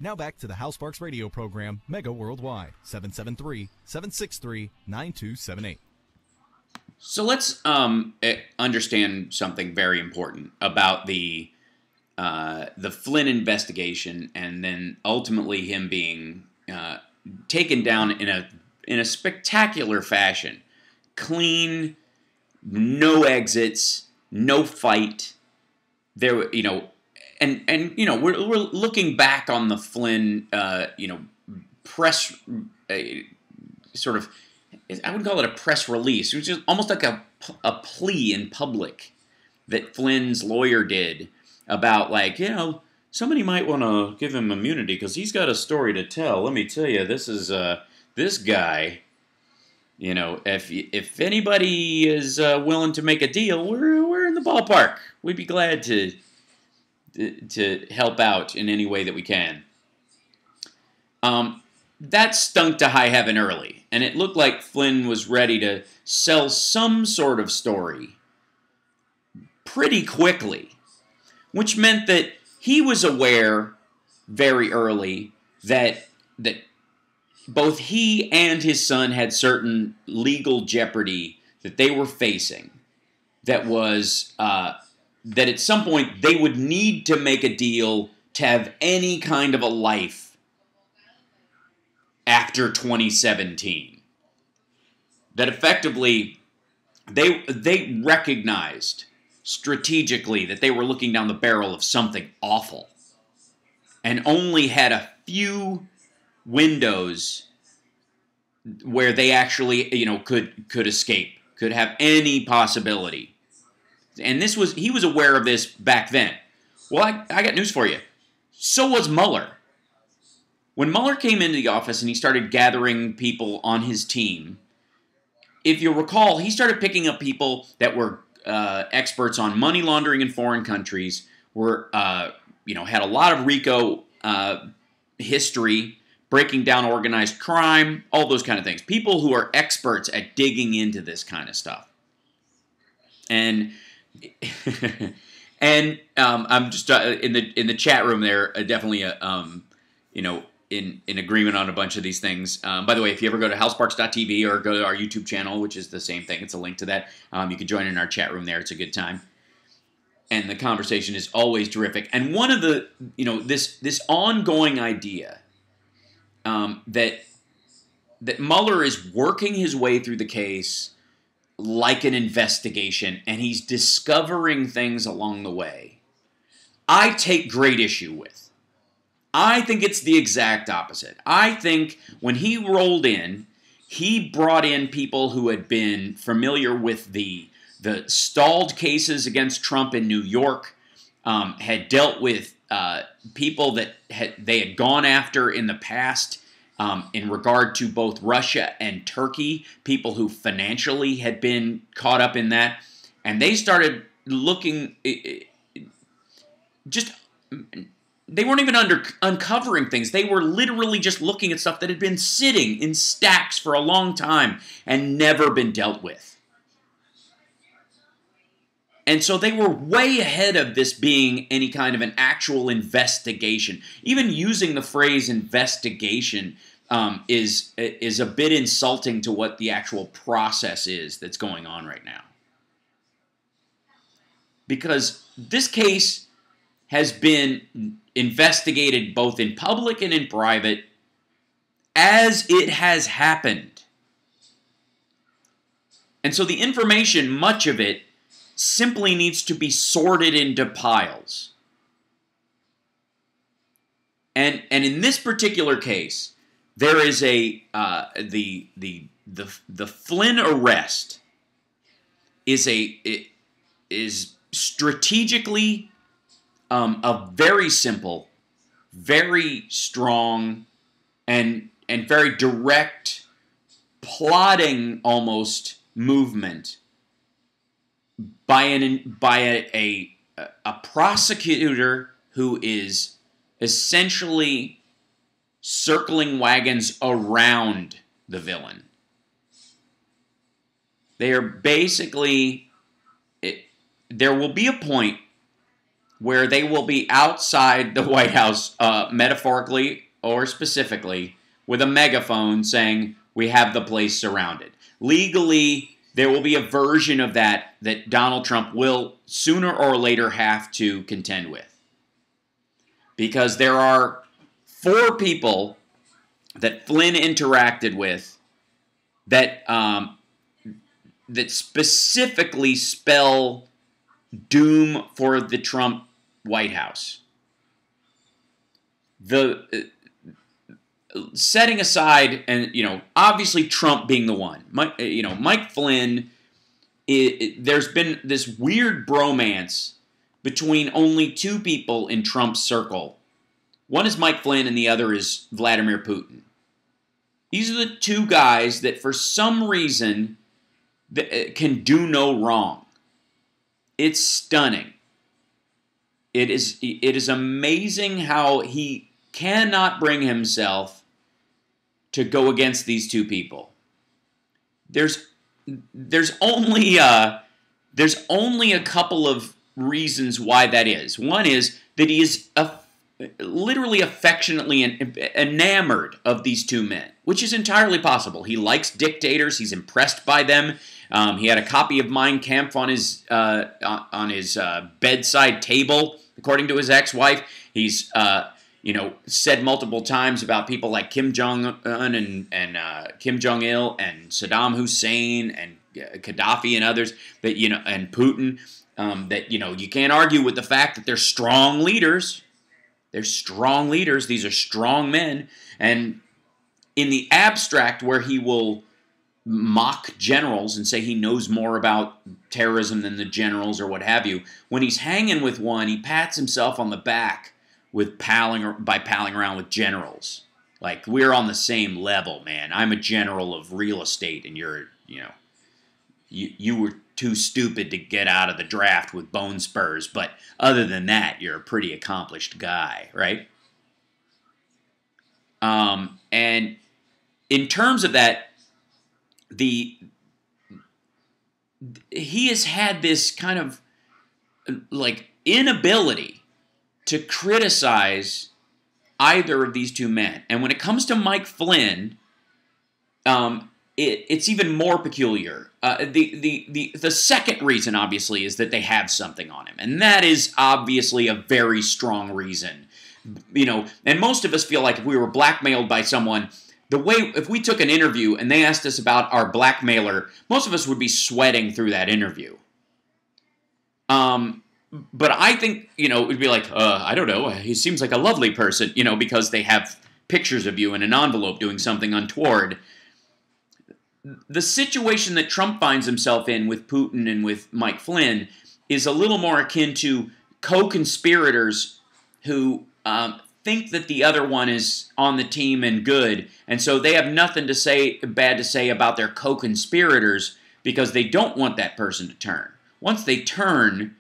Now back to the Hal Sparks Radio program, Mega Worldwide, 773-763-9278. So let's understand something very important about the Flynn investigation, and then ultimately him being taken down in a spectacular fashion, clean, no exits, no fight. There, you know. And you know, we're looking back on the Flynn, press sort of, I wouldn't call it a press release. It was just almost like a plea in public that Flynn's lawyer did about, like, you know, somebody might want to give him immunity because he's got a story to tell. Let me tell you, this is this guy if anybody is willing to make a deal, we're in the ballpark. We'd be glad to help out in any way that we can. That stunk to high heaven early, and it looked like Flynn was ready to sell some sort of story pretty quickly, which meant that he was aware very early that both he and his son had certain legal jeopardy that they were facing. That was that at some point they would need to make a deal to have any kind of a life after 2017. That effectively they recognized strategically that they were looking down the barrel of something awful and only had a few windows where they actually, could escape, could have any possibility. And he was aware of this back then. Well, I got news for you. So was Mueller. When Mueller came into the office and he started gathering people on his team, if you recall, he started picking up people that were experts on money laundering in foreign countries, had a lot of RICO history, breaking down organized crime, all those kind of things. People who are experts at digging into this kind of stuff. And I'm just in the chat room there, definitely in agreement on a bunch of these things. By the way, if you ever go to howsparks.tv or go to our YouTube channel, which is the same thing, it's a link to that, you can join in our chat room there. It's a good time. And the conversation is always terrific. And one of the, this ongoing idea that Mueller is working his way through the case like an investigation, and he's discovering things along the way, I take great issue with. I think it's the exact opposite. I think when he rolled in, he brought in people who had been familiar with the stalled cases against Trump in New York, had dealt with people that they had gone after in the past in regard to both Russia and Turkey, people who financially had been caught up in that. And they started looking, they weren't even uncovering things. They were literally just looking at stuff that had been sitting in stacks for a long time and never been dealt with. And so they were way ahead of this being any kind of an actual investigation. Even using the phrase investigation is a bit insulting to what the actual process is that's going on right now. Because this case has been investigated both in public and in private as it has happened. And so the information, much of it, simply needs to be sorted into piles. And in this particular case, there is the Flynn arrest is strategically a very simple, very strong, and very direct, plotting almost movement by a prosecutor who is essentially circling wagons around the villain. They are basically, there will be a point where they will be outside the White House, metaphorically or specifically, with a megaphone saying, "We have the place surrounded." Legally, there will be a version of that Donald Trump will sooner or later have to contend with. Because there are 4 people that Flynn interacted with that specifically spell doom for the Trump White House. Setting aside, and obviously Trump being the one, Mike Flynn, there's been this weird bromance between only 2 people in Trump's circle. One is Mike Flynn and the other is Vladimir Putin. These are the two guys that for some reason can do no wrong. It's stunning. It is amazing how he cannot bring himself to go against these two people. There's only a couple of reasons why that is. One is that he is literally affectionately enamored of these two men, which is entirely possible. He likes dictators. He's impressed by them. He had a copy of Mein Kampf on his bedside table, according to his ex-wife. He's said multiple times about people like Kim Jong-un and Kim Jong-il and Saddam Hussein and Gaddafi and others that and Putin that you can't argue with the fact that they're strong leaders. They're strong leaders. These are strong men. And in the abstract, where he will mock generals and say he knows more about terrorism than the generals or what have you, when he's hanging with one, he pats himself on the back by palling around with generals. Like, we're on the same level, man. I'm a general of real estate, and you were too stupid to get out of the draft with bone spurs, but other than that, you're a pretty accomplished guy, right? And in terms of that, he has had this kind of like inability to criticize either of these two men. And when it comes to Mike Flynn, it's even more peculiar. The second reason, obviously, is that they have something on him. And that is obviously a very strong reason. And most of us feel like if we were blackmailed by someone, if we took an interview and they asked us about our blackmailer, most of us would be sweating through that interview. But I think, it would be like, I don't know, he seems like a lovely person, because they have pictures of you in an envelope doing something untoward. The situation that Trump finds himself in with Putin and with Mike Flynn is a little more akin to co-conspirators who think that the other one is on the team and good, and so they have nothing bad to say about their co-conspirators because they don't want that person to turn. Once they turn,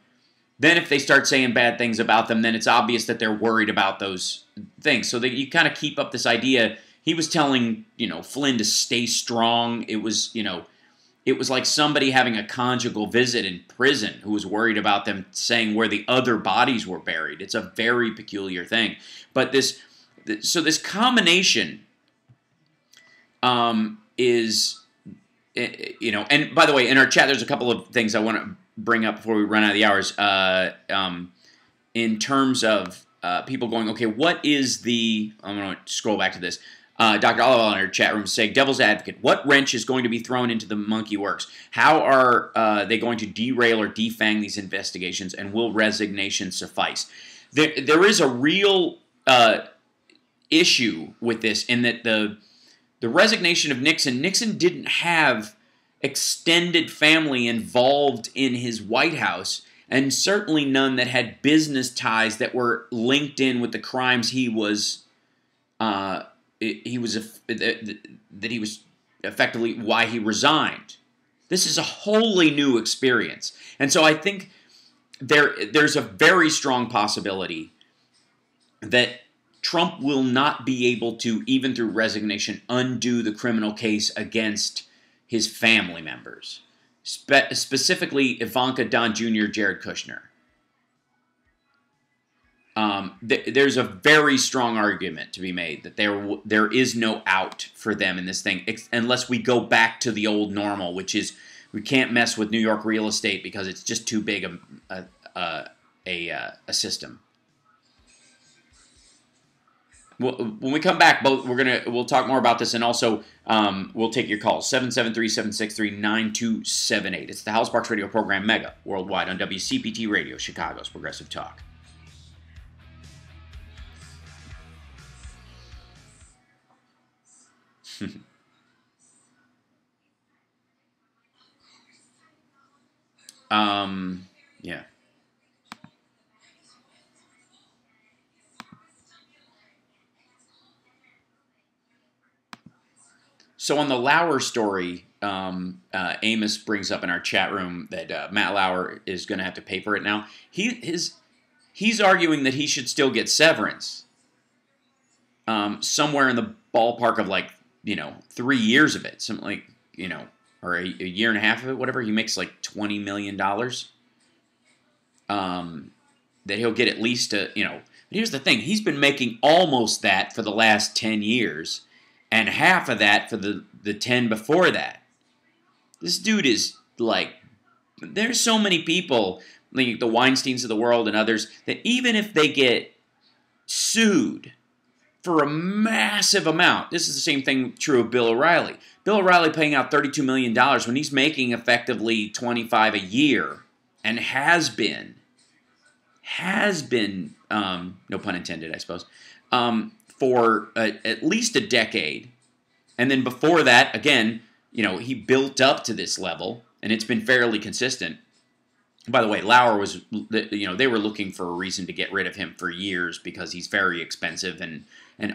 then if they start saying bad things about them, then it's obvious that they're worried about those things. So that you kind of keep up this idea. He was telling, Flynn to stay strong. It was like somebody having a conjugal visit in prison who was worried about them saying where the other bodies were buried. It's a very peculiar thing. But this combination is, and by the way, in our chat, there's a couple of things I want to bring up before we run out of the hours. In terms of people going, okay, what is I'm going to scroll back to this. Dr. Oliver in our chat room saying, devil's advocate, what wrench is going to be thrown into the monkey works? How are they going to derail or defang these investigations, and will resignation suffice? There is a real issue with this in that the resignation of Nixon didn't have extended family involved in his White House, and certainly none that had business ties that were linked in with the crimes he was effectively why he resigned. This is a wholly new experience. And so I think there's a very strong possibility that Trump will not be able to, even through resignation, undo the criminal case against his family members, specifically Ivanka, Don Jr., Jared Kushner. There's a very strong argument to be made that there is no out for them in this thing, unless we go back to the old normal, which is we can't mess with New York real estate because it's just too big a system. When we come back, we'll talk more about this, and also we'll take your calls, 773-763-9278. It's the Hal Sparks Radio program, Mega, worldwide on WCPT Radio, Chicago's Progressive Talk. Yeah. So on the Lauer story, Amos brings up in our chat room that Matt Lauer is going to have to pay for it now. He's arguing that he should still get severance, somewhere in the ballpark of 3 years of it, something like or a year and a half of it, whatever. He makes like $20 million. That he'll get at least But here's the thing: he's been making almost that for the last 10 years. And half of that for the 10 before that. This dude is there's so many people, like the Weinsteins of the world and others, that even if they get sued for a massive amount, this is the same thing true of Bill O'Reilly. Bill O'Reilly paying out $32 million when he's making effectively $25 a year and has been, no pun intended, I suppose, for at least a decade. And then before that, again, he built up to this level, and it's been fairly consistent. By the way, Lauer was, they were looking for a reason to get rid of him for years because he's very expensive and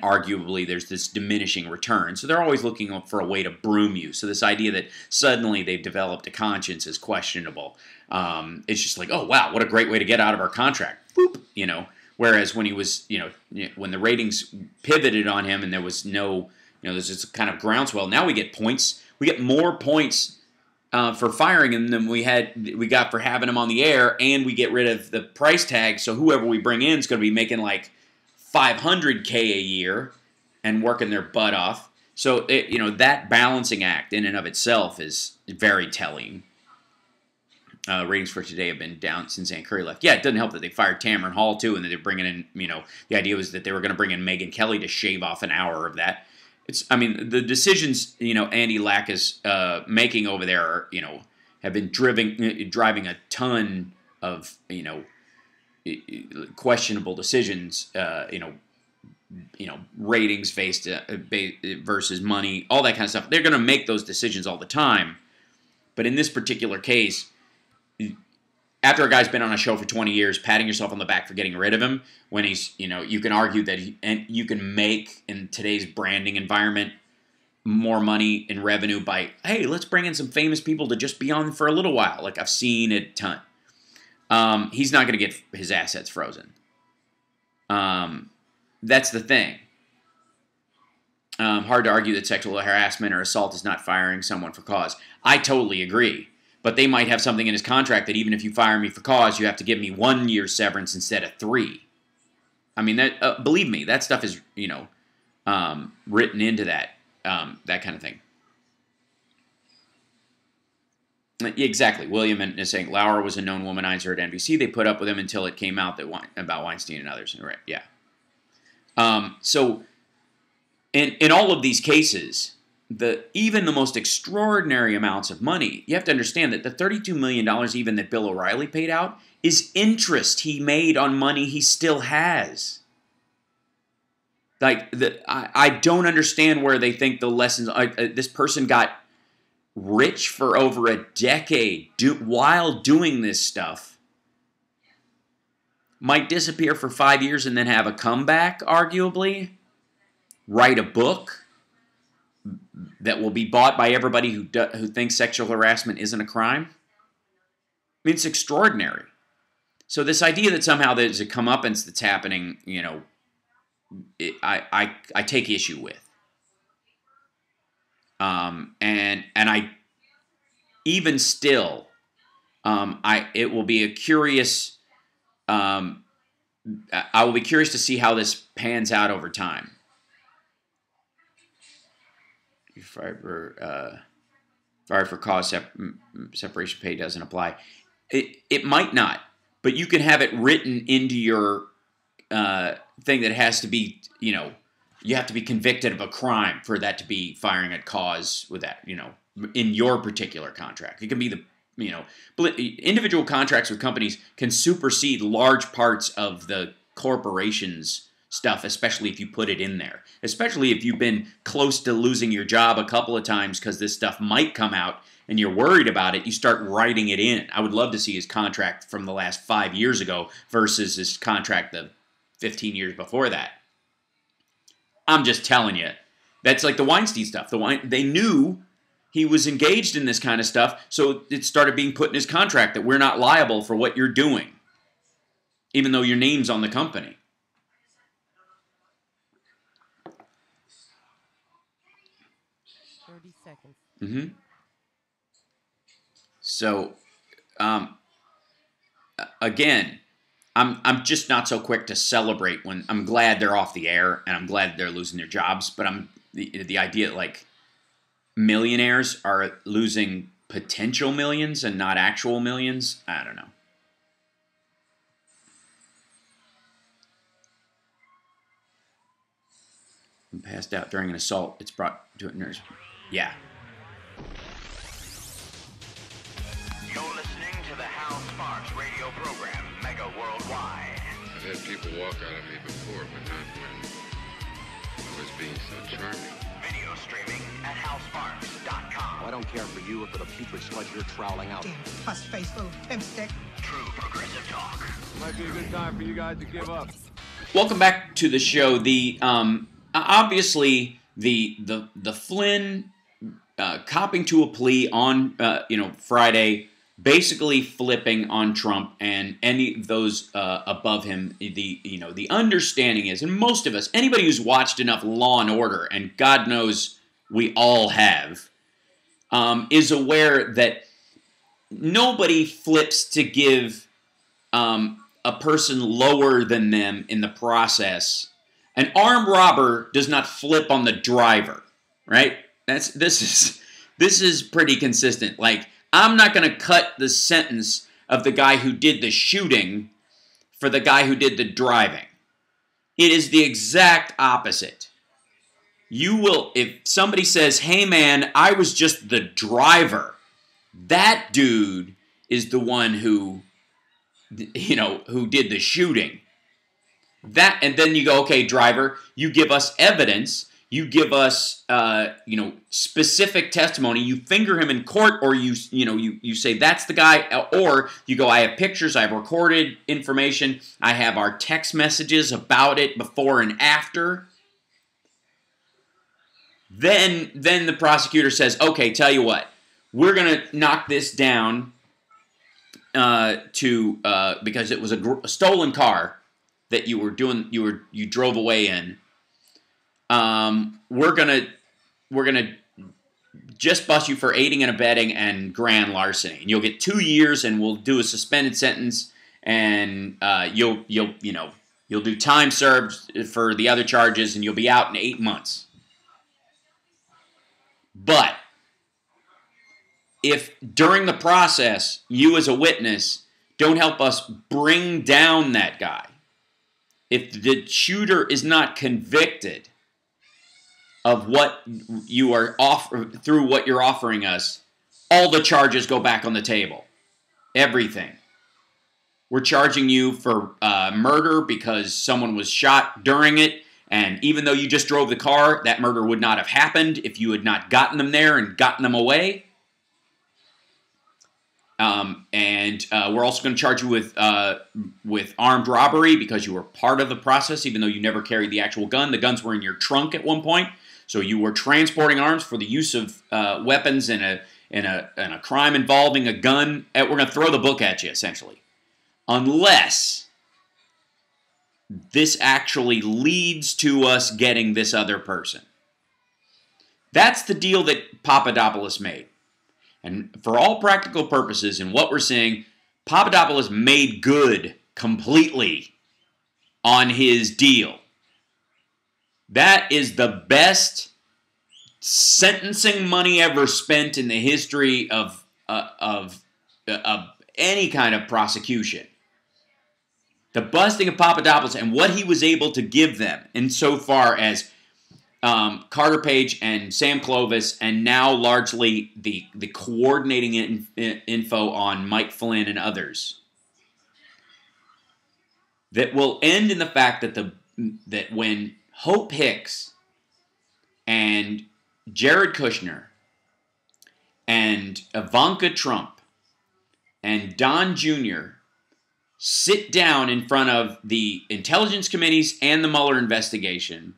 arguably there's this diminishing return. So they're always looking for a way to broom you. So this idea that suddenly they've developed a conscience is questionable. It's just like, oh, wow, what a great way to get out of our contract. Boop, Whereas when he was, when the ratings pivoted on him and there was no, there's this kind of groundswell. Now we get points. We get more points for firing him than we got for having him on the air, and we get rid of the price tag. So whoever we bring in is going to be making like $500K a year and working their butt off. So that balancing act in and of itself is very telling. Ratings for today have been down since Ann Curry left. Yeah, it doesn't help that they fired Tamron Hall too, and that they're bringing in, the idea was that they were going to bring in Megyn Kelly to shave off an hour of that. The decisions, Andy Lack is making over there are, have been driving a ton of, questionable decisions, ratings based versus money, all that kind of stuff. They're going to make those decisions all the time. But in this particular case, after a guy's been on a show for 20 years, patting yourself on the back for getting rid of him, when he's, you can argue that you can make, in today's branding environment, more money in revenue by, hey, let's bring in some famous people to just be on for a little while. Like, I've seen it a ton. He's not going to get his assets frozen. That's the thing. Hard to argue that sexual harassment or assault is not firing someone for cause. I totally agree. But they might have something in his contract that even if you fire me for cause, you have to give me 1 year severance instead of 3. I mean, that believe me, that stuff is, written into that kind of thing. Exactly. William is saying Lauer was a known womanizer at NBC. They put up with him until it came out about Weinstein and others. Right? Yeah. So, in all of these cases, even the most extraordinary amounts of money, you have to understand that the $32 million even that Bill O'Reilly paid out is interest he made on money he still has. I don't understand where they think the lessons. This person got rich for over a decade while doing this stuff. Might disappear for 5 years and then have a comeback, arguably. Write a book that will be bought by everybody who thinks sexual harassment isn't a crime. I mean, it's extraordinary. So this idea that somehow there's a comeuppance that's happening, I take issue with. And I even still, it will be a curious. I will be curious to see how this pans out over time. Fired for cause separation pay doesn't apply. It might not, but you can have it written into your thing that it has to be, you have to be convicted of a crime for that to be firing at cause with that, in your particular contract. It can be individual contracts with companies can supersede large parts of the corporation's stuff, especially if you put it in there. Especially if you've been close to losing your job a couple of times because this stuff might come out and you're worried about it, you start writing it in. I would love to see his contract from the last 5 years ago versus his contract the 15 years before that. I'm just telling you, That's like the Weinstein stuff. They knew he was engaged in this kind of stuff, so it started being put in his contract that we're not liable for what you're doing, even though your name's on the company. Mm-hmm. So, again, I'm just not so quick to celebrate when I'm glad they're off the air and I'm glad they're losing their jobs. But the idea that like millionaires are losing potential millions and not actual millions, I don't know. I'm passed out during an assault. It's brought to a nurse. Yeah. You're listening to the Hal Sparks radio program, Mega Worldwide. I've had people walk out of me before, but not when I was being so charming. Video streaming at halsparks.com. I don't care for you or for the putrid sludge you're troweling out. Damn puss-faced little pimp stick. True progressive talk. Might be a good time for you guys to give up. Welcome back to the show. The obviously the Flynn copping to a plea on Friday, basically flipping on Trump and any of those above him. The understanding is, and most of us, anybody who's watched enough Law and Order, and God knows we all have, is aware that nobody flips to give a person lower than them in the process. An armed robber does not flip on the driver, right? This is pretty consistent. Like, I'm not going to cut the sentence of the guy who did the shooting for the guy who did the driving. It is the exact opposite. You will, if somebody says, "Hey man, I was just the driver," that dude is the one who did the shooting. That, and then you go, okay, driver, you give us evidence, you give us, specific testimony, you finger him in court, or you say that's the guy, or you go, I have pictures, I have recorded information, I have our text messages about it before and after. Then the prosecutor says, okay, tell you what, we're going to knock this down because it was a stolen car that you drove away in. We're gonna just bust you for aiding and abetting and grand larceny, and you'll get 2 years, and we'll do a suspended sentence, and you'll do time served for the other charges, and you'll be out in 8 months. But if during the process you as a witness don't help us bring down that guy, if the shooter is not convicted of what you are through what you're offering us, all the charges go back on the table. Everything. We're charging you for murder because someone was shot during it, and even though you just drove the car, that murder would not have happened if you had not gotten them there and gotten them away. And we're also going to charge you with armed robbery because you were part of the process, even though you never carried the actual gun. The guns were in your trunk at one point, so you were transporting arms for the use of weapons in a crime involving a gun. We're going to throw the book at you, essentially, unless this actually leads to us getting this other person. That's the deal that Papadopoulos made. And for all practical purposes, in what we're seeing, Papadopoulos made good completely on his deal. That is the best sentencing money ever spent in the history of any kind of prosecution. The busting of Papadopoulos and what he was able to give them insofar as Carter Page and Sam Clovis, and now largely the coordinating info on Mike Flynn and others, that will end in the fact that when Hope Hicks and Jared Kushner and Ivanka Trump and Don Jr. sit down in front of the intelligence committees and the Mueller investigation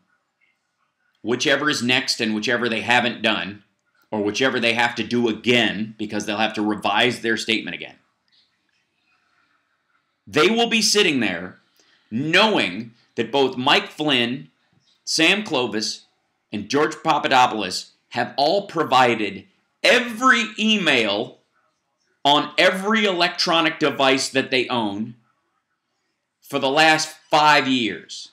whichever is next and whichever they haven't done, or whichever they have to do again because they'll have to revise their statement again. They will be sitting there knowing that both Mike Flynn, Sam Clovis, and George Papadopoulos have all provided every email on every electronic device that they own for the last 5 years.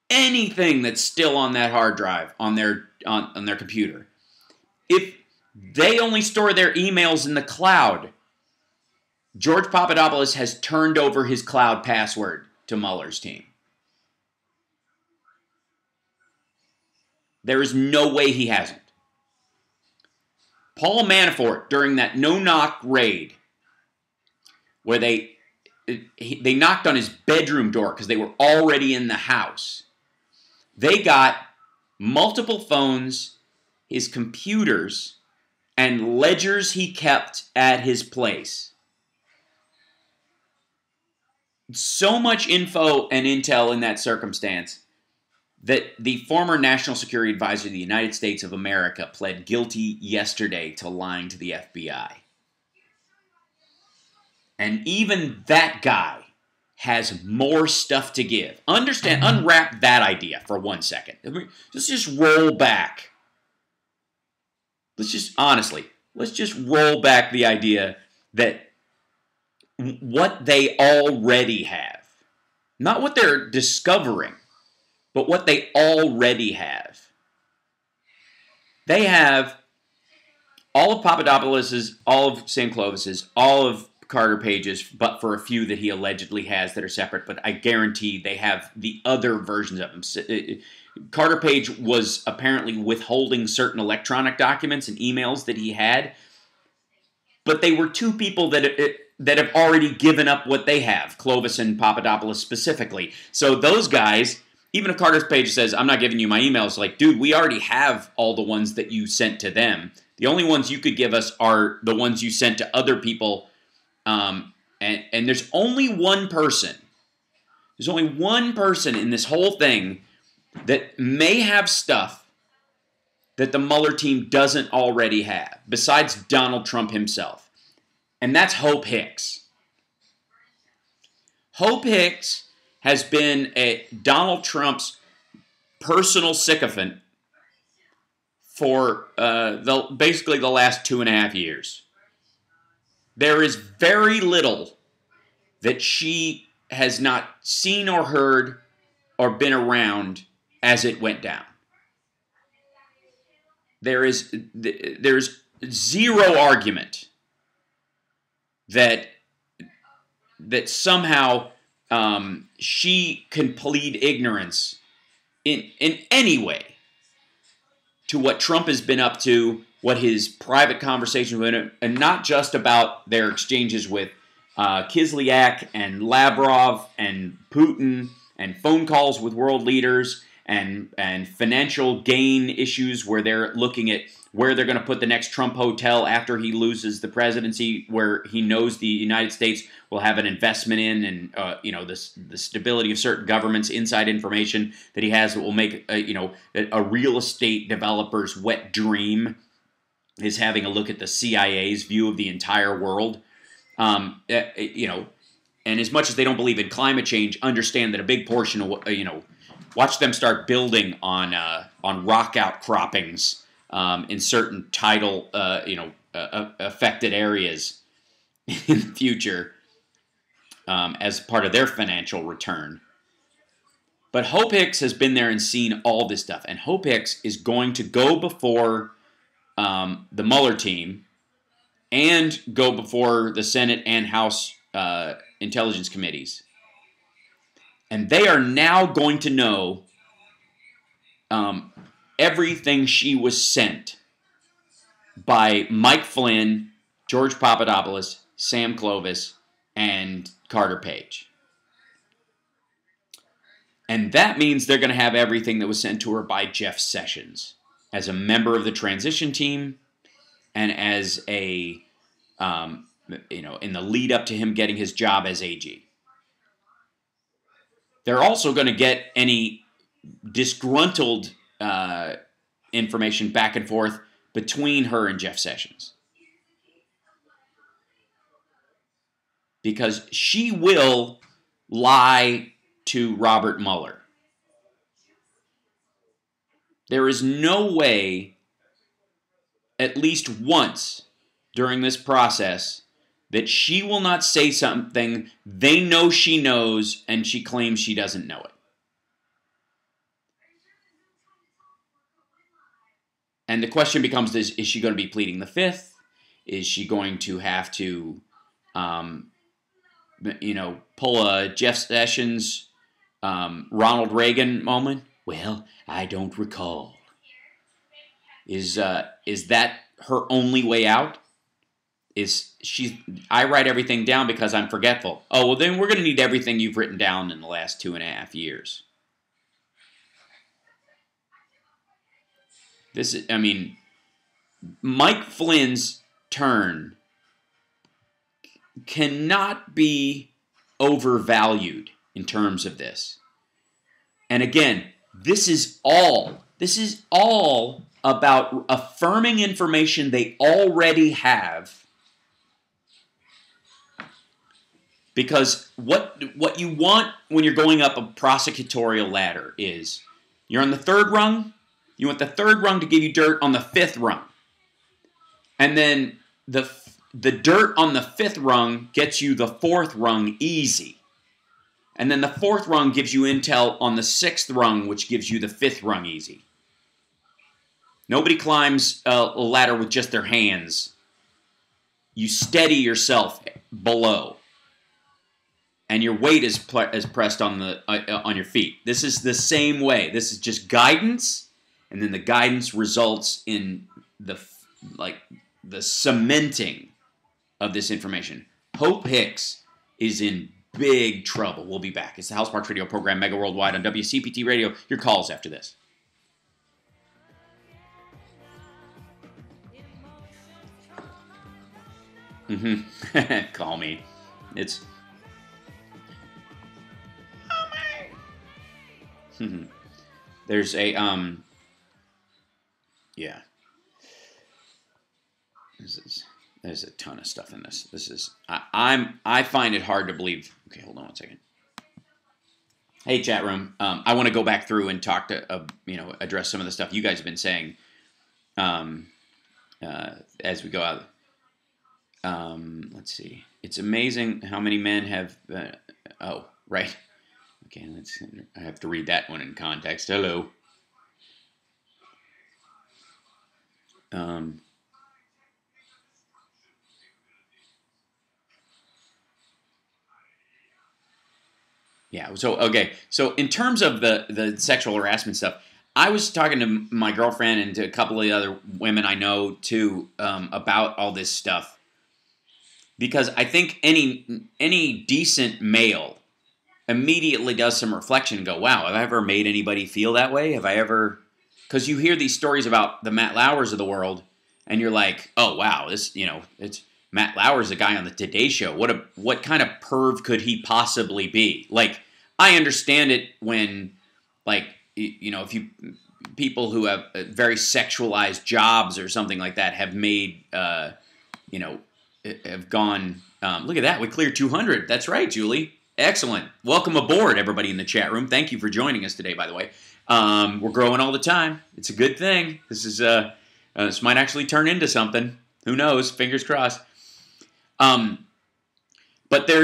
Anything that's still on that hard drive on their computer. If they only store their emails in the cloud, George Papadopoulos has turned over his cloud password to Mueller's team. There is no way he hasn't. Paul Manafort, during that no-knock raid, where they knocked on his bedroom door because they were already in the house, they got multiple phones, his computers, and ledgers he kept at his place. So much info and intel in that circumstance that the former National Security Advisor of the United States of America pled guilty yesterday to lying to the FBI. And even that guy has more stuff to give. Unwrap that idea for 1 second. Let's just roll back. Let's just roll back the idea that what they already have, not what they're discovering, but what they already have. They have all of Papadopoulos's, all of Sam Clovis's, all of Carter Page's, but for a few that he allegedly has that are separate, but I guarantee they have the other versions of them. Carter Page was apparently withholding certain electronic documents and emails that he had, but they were two people that have already given up what they have, Clovis and Papadopoulos specifically. So those guys, even if Carter Page says, I'm not giving you my emails, like, dude, we already have all the ones that you sent to them. The only ones you could give us are the ones you sent to other people. And there's only one person. There's only one person in this whole thing that may have stuff that the Mueller team doesn't already have, besides Donald Trump himself. And that's Hope Hicks. Hope Hicks has been Donald Trump's personal sycophant for basically the last 2.5 years. There is very little that she has not seen or heard or been around as it went down. There's zero argument that somehow she can plead ignorance in any way to what Trump has been up to, what his private conversations with him, and not just about their exchanges with Kislyak and Lavrov and Putin and phone calls with world leaders and financial gain issues where they're looking at where they're going to put the next Trump hotel after he loses the presidency, where he knows the United States will have an investment in, and the stability of certain governments, inside information that he has that will make a real estate developer's wet dream is having a look at the CIA's view of the entire world. And as much as they don't believe in climate change, understand that a big portion of watch them start building on rock outcroppings in certain tidal affected areas in the future as part of their financial return. But Hope Hicks has been there and seen all this stuff, and Hope Hicks is going to go before the Mueller team and go before the Senate and House intelligence committees. And they are now going to know everything she was sent by Mike Flynn, George Papadopoulos, Sam Clovis, and Carter Page. And that means they're going to have everything that was sent to her by Jeff Sessions as a member of the transition team and as in the lead up to him getting his job as AG. They're also going to get any disgruntled information back and forth between her and Jeff Sessions. Because she will lie to Robert Mueller. There is no way, at least once during this process, that she will not say something they know she knows and she claims she doesn't know it. And the question becomes, is she going to be pleading the fifth? Is she going to have to, pull a Jeff Sessions, Ronald Reagan moment? Well, I don't recall. Is that her only way out? I write everything down because I'm forgetful. Oh, well, then we're going to need everything you've written down in the last 2.5 years. Mike Flynn's turn cannot be overvalued in terms of this. And again, this is all about affirming information they already have. Because what you want when you're going up a prosecutorial ladder is, you're on the third rung, you want the third rung to give you dirt on the fifth rung. And then the dirt on the fifth rung gets you the fourth rung easy. And then the fourth rung gives you intel on the sixth rung, which gives you the fifth rung easy. Nobody climbs a ladder with just their hands. You steady yourself below. And your weight is pressed on your feet. This is the same way. This is just guidance, and then the guidance results in the cementing of this information. Hope Hicks is in big trouble. We'll be back. It's the House Sparks Radio program, Mega Worldwide on WCPT Radio. Your calls after this. Call me. It's... There's a yeah. There's a ton of stuff in this. This is I find it hard to believe. Okay, hold on one second. Hey, chat room. I want to go back through and talk to address some of the stuff you guys have been saying. As we go out. Let's see. It's amazing how many men have. Oh, right. Okay, I have to read that one in context. Hello. Yeah, so in terms of the sexual harassment stuff, I was talking to my girlfriend and to a couple of the other women I know, too, about all this stuff. Because I think any decent male immediately does some reflection and go, wow, have I ever made anybody feel that way? Have I ever... Because you hear these stories about the Matt Lauers of the world, and you're like, oh, wow, it's Matt Lauer's a guy on the Today Show. What kind of perv could he possibly be? Like, I understand it when, if people who have very sexualized jobs or something like that have made, have gone, look at that, we cleared 200. That's right, Julie. Excellent. Welcome aboard, everybody in the chat room. Thank you for joining us today, by the way. We're growing all the time. It's a good thing. This might actually turn into something. Who knows? Fingers crossed. But there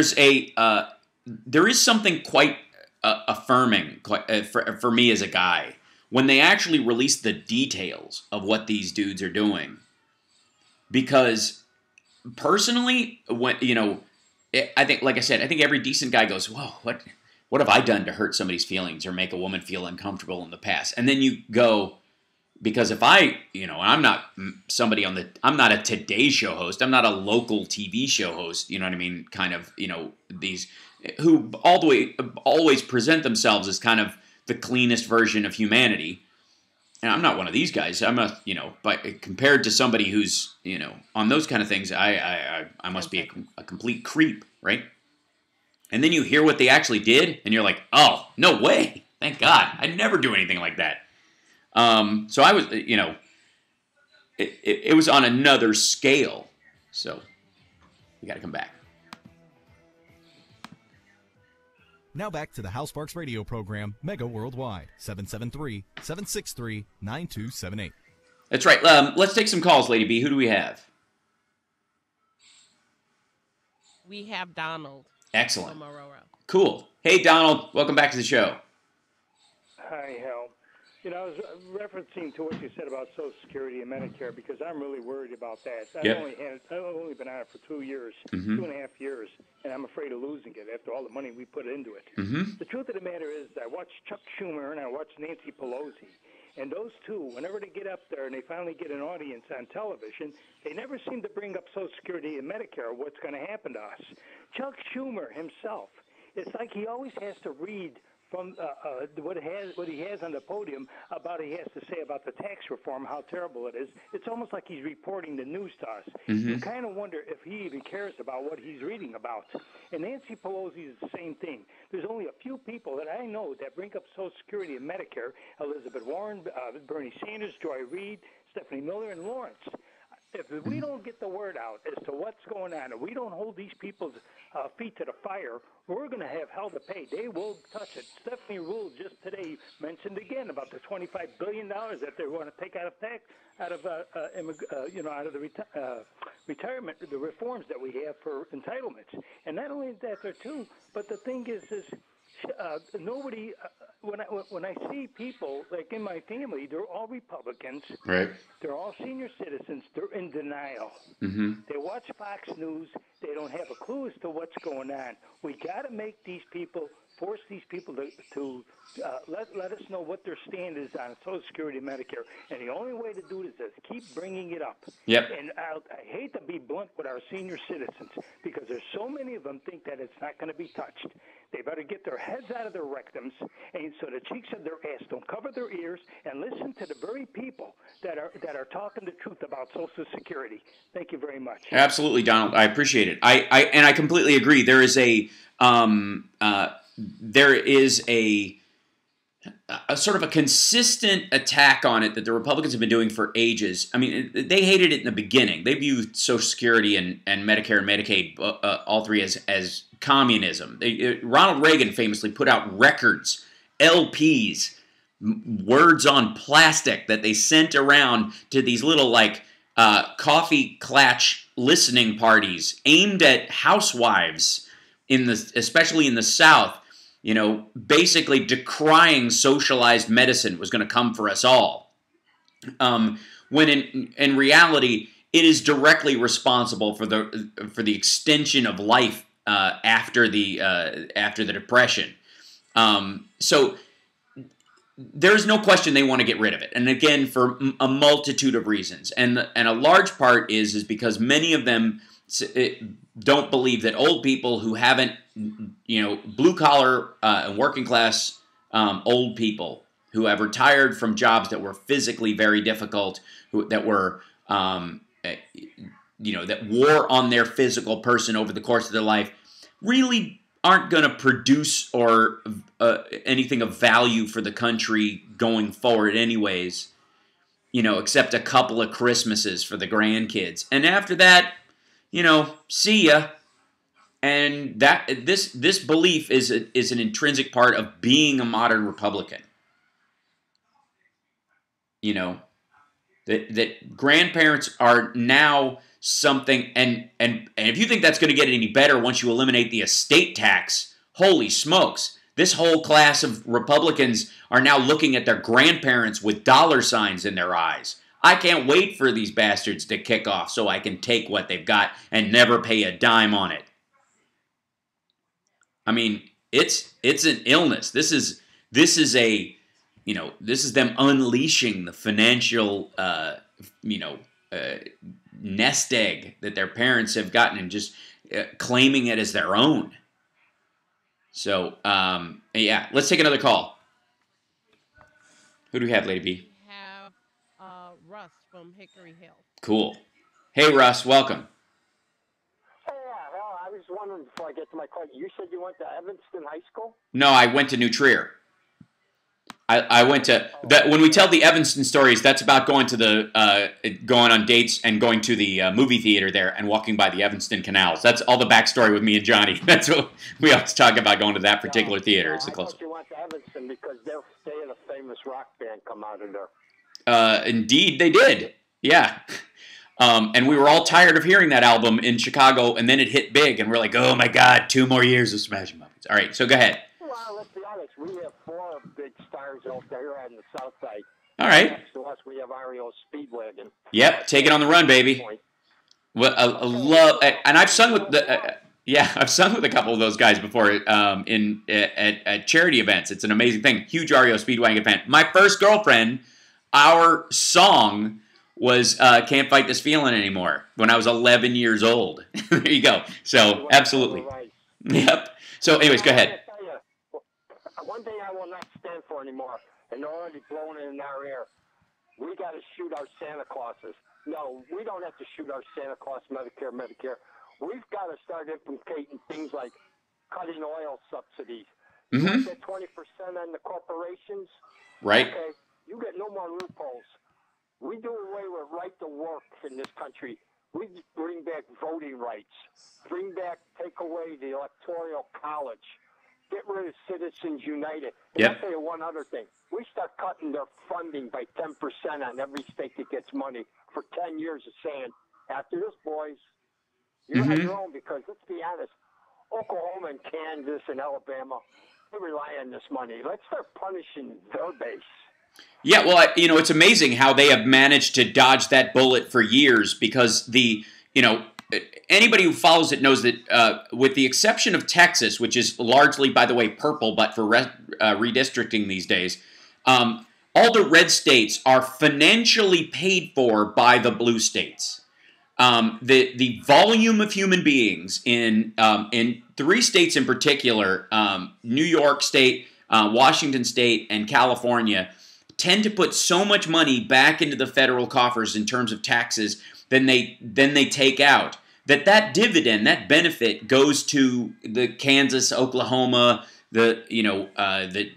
is something quite affirming for me as a guy when they actually release the details of what these dudes are doing. Because personally, I think, like I said, I think every decent guy goes, whoa, what have I done to hurt somebody's feelings or make a woman feel uncomfortable in the past? And then you go, because if I'm not somebody I'm not a Today Show host, I'm not a local TV show host, you know what I mean? Kind of, these who always present themselves as kind of the cleanest version of humanity. And I'm not one of these guys. I'm but compared to somebody who's, on those kind of things, I must be a complete creep, right? And then you hear what they actually did, and you're like, oh, no way. Thank God. I'd never do anything like that. So I was, it was on another scale. So we got to come back. Now back to the Hal Sparks radio program, Mega Worldwide, 773-763-9278. That's right. Let's take some calls, Lady B. Who do we have? We have Donald. Excellent. From Aurora. Cool. Hey, Donald. Welcome back to the show. Hi, Hal. I was referencing to what you said about Social Security and Medicare because I'm really worried about that. I've only been on it for 2 years, 2.5 years, and I'm afraid of losing it after all the money we put into it. The truth of the matter is I watched Chuck Schumer and I watched Nancy Pelosi, and those two, whenever they get up there and they finally get an audience on television, they never seem to bring up Social Security and Medicare, what's going to happen to us. Chuck Schumer himself, it's like he always has to read from what he has on the podium about he has to say about the tax reform, how terrible it is. It's almost like he's reporting the news to us. You kind of wonder if he even cares about what he's reading about. And Nancy Pelosi is the same thing. There's only a few people that I know that bring up Social Security and Medicare: Elizabeth Warren, Bernie Sanders, Joy Reid, Stephanie Miller, and Lawrence. If we don't get the word out as to what's going on, and we don't hold these people's feet to the fire, we're going to have hell to pay. They will touch it. Stephanie Rule just today mentioned again about the $25 billion that they want to take out of tax, out of the retirement, the reforms that we have for entitlements. And not only that, there too, but the thing is nobody. When I see people like in my family, they're all Republicans. Right. They're all senior citizens. They're in denial. They watch Fox News. They don't have a clue as to what's going on. We got to make these people, force these people to let us know what their stand is on Social Security and Medicare. And the only way to do it is to keep bringing it up. Yep. And I hate to be blunt with our senior citizens because there's so many of them think that it's not going to be touched. They better get their heads out of their rectums, and so the cheeks of their ass don't cover their ears and listen to the very people that are talking the truth about Social Security. Thank you very much. Absolutely, Donald. I appreciate it. I completely agree. There is a sort of a consistent attack on it that the Republicans have been doing for ages. I mean, they hated it in the beginning. They viewed Social Security and Medicare and Medicaid, all three, as communism. Ronald Reagan famously put out records, LPs, words on plastic that they sent around to these little coffee clatch listening parties aimed at housewives especially in the South. Basically decrying socialized medicine was going to come for us all. When in reality, it is directly responsible for the extension of life after the Depression. So there's no question they want to get rid of it, and again for a multitude of reasons, and a large part is because many of them don't believe that old people who haven't, blue collar and working class old people who have retired from jobs that were physically very difficult, that wore on their physical person over the course of their life, really aren't going to produce or anything of value for the country going forward anyways, except a couple of Christmases for the grandkids. And after that, see ya. And that this belief is an intrinsic part of being a modern Republican. That grandparents are now something, and if you think that's going to get any better once you eliminate the estate tax, holy smokes! This whole class of Republicans are now looking at their grandparents with dollar signs in their eyes. I can't wait for these bastards to kick off so I can take what they've got and never pay a dime on it. I mean, it's an illness. This is them unleashing the financial, nest egg that their parents have gotten and just claiming it as their own. So, let's take another call. Who do we have, Lady B? Russ from Hickory Hill. Cool. Hey, Russ, welcome. Hey, well, I was wondering before I get to my question, you said you went to Evanston High School? No, I went to New Trier. I went to that when we tell the Evanston stories. That's about going on dates and going to the movie theater there and walking by the Evanston canals. That's all the backstory with me and Johnny. That's what we always talk about, going to that particular theater. It's the closest. I thought you went to Evanston because they had a famous rock band come out of there. Indeed, they did. Yeah. And we were all tired of hearing that album in Chicago, and then it hit big, and we're like, oh my God, 2 more years of Smashing Pumpkins. All right, so go ahead. Well, let's be honest. We have 4 big stars out there on the south side. All right. Next to us, we have REO Speedwagon. Yep, take it on the run, baby. Well, I love, and I've sung with I've sung with a couple of those guys before at charity events. It's an amazing thing. Huge REO Speedwagon fan. My first girlfriend, our song was Can't Fight This Feeling Anymore when I was 11 years old. There you go. So, absolutely. Yep. So, anyways, go ahead. One thing I will not stand for anymore, and they're already blowing it in our ear. We got to shoot our Santa Clauses. No, we don't have to shoot our Santa Claus, Medicare. We've got to start implementing things like cutting oil subsidies. Mm-hmm. You get 20% on the corporations. Right. Okay, you get no more loopholes. We do away with right to work in this country. We bring back voting rights. Take away the electoral college. Get rid of Citizens United. And I'll tell you one other thing. We start cutting their funding by 10% on every state that gets money for 10 years of saying, after this, boys, you're on your own, because let's be honest, Oklahoma and Kansas and Alabama, they rely on this money. Let's start punishing their base. Yeah, well, it's amazing how they have managed to dodge that bullet for years, because anybody who follows it knows that with the exception of Texas, which is largely, by the way, purple, but for redistricting these days, all the red states are financially paid for by the blue states. The volume of human beings in 3 states in particular, New York State, Washington State, and California, tend to put so much money back into the federal coffers in terms of taxes than they take out, that dividend, that benefit, goes to the Kansas, Oklahoma, the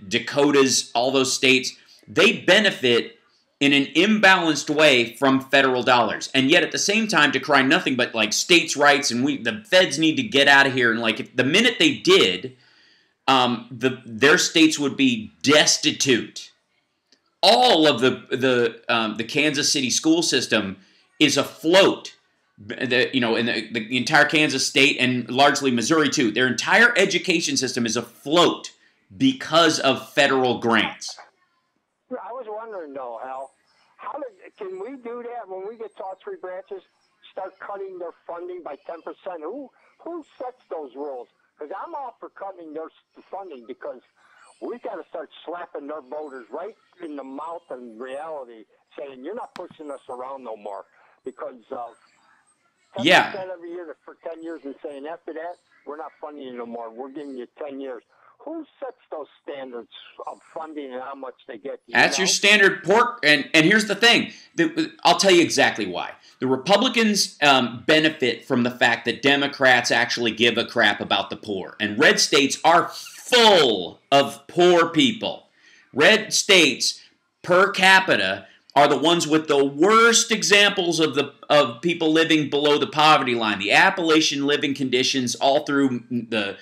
Dakotas, all those states. They benefit in an imbalanced way from federal dollars, and yet at the same time decry nothing but like states' rights, and the feds need to get out of here. And like, if the minute they did, their states would be destitute. All of the Kansas City school system is afloat. In the entire Kansas state, and largely Missouri too, their entire education system is afloat because of federal grants. I was wondering though, Hal, can we do that when we get taught 3 branches? Start cutting their funding by 10%. Who sets those rules? Because I'm all for cutting their funding, because we've got to start slapping their voters right in the mouth in reality, saying you're not pushing us around no more because of 10% every year for 10 years, and saying after that we're not funding you no more. We're giving you 10 years. Who sets those standards of funding and how much they get? That's your standard pork. And here's the thing. I'll tell you exactly why. The Republicans benefit from the fact that Democrats actually give a crap about the poor. And red states are full of poor people. Red states, per capita, are the ones with the worst examples of people living below the poverty line. The Appalachian living conditions all through the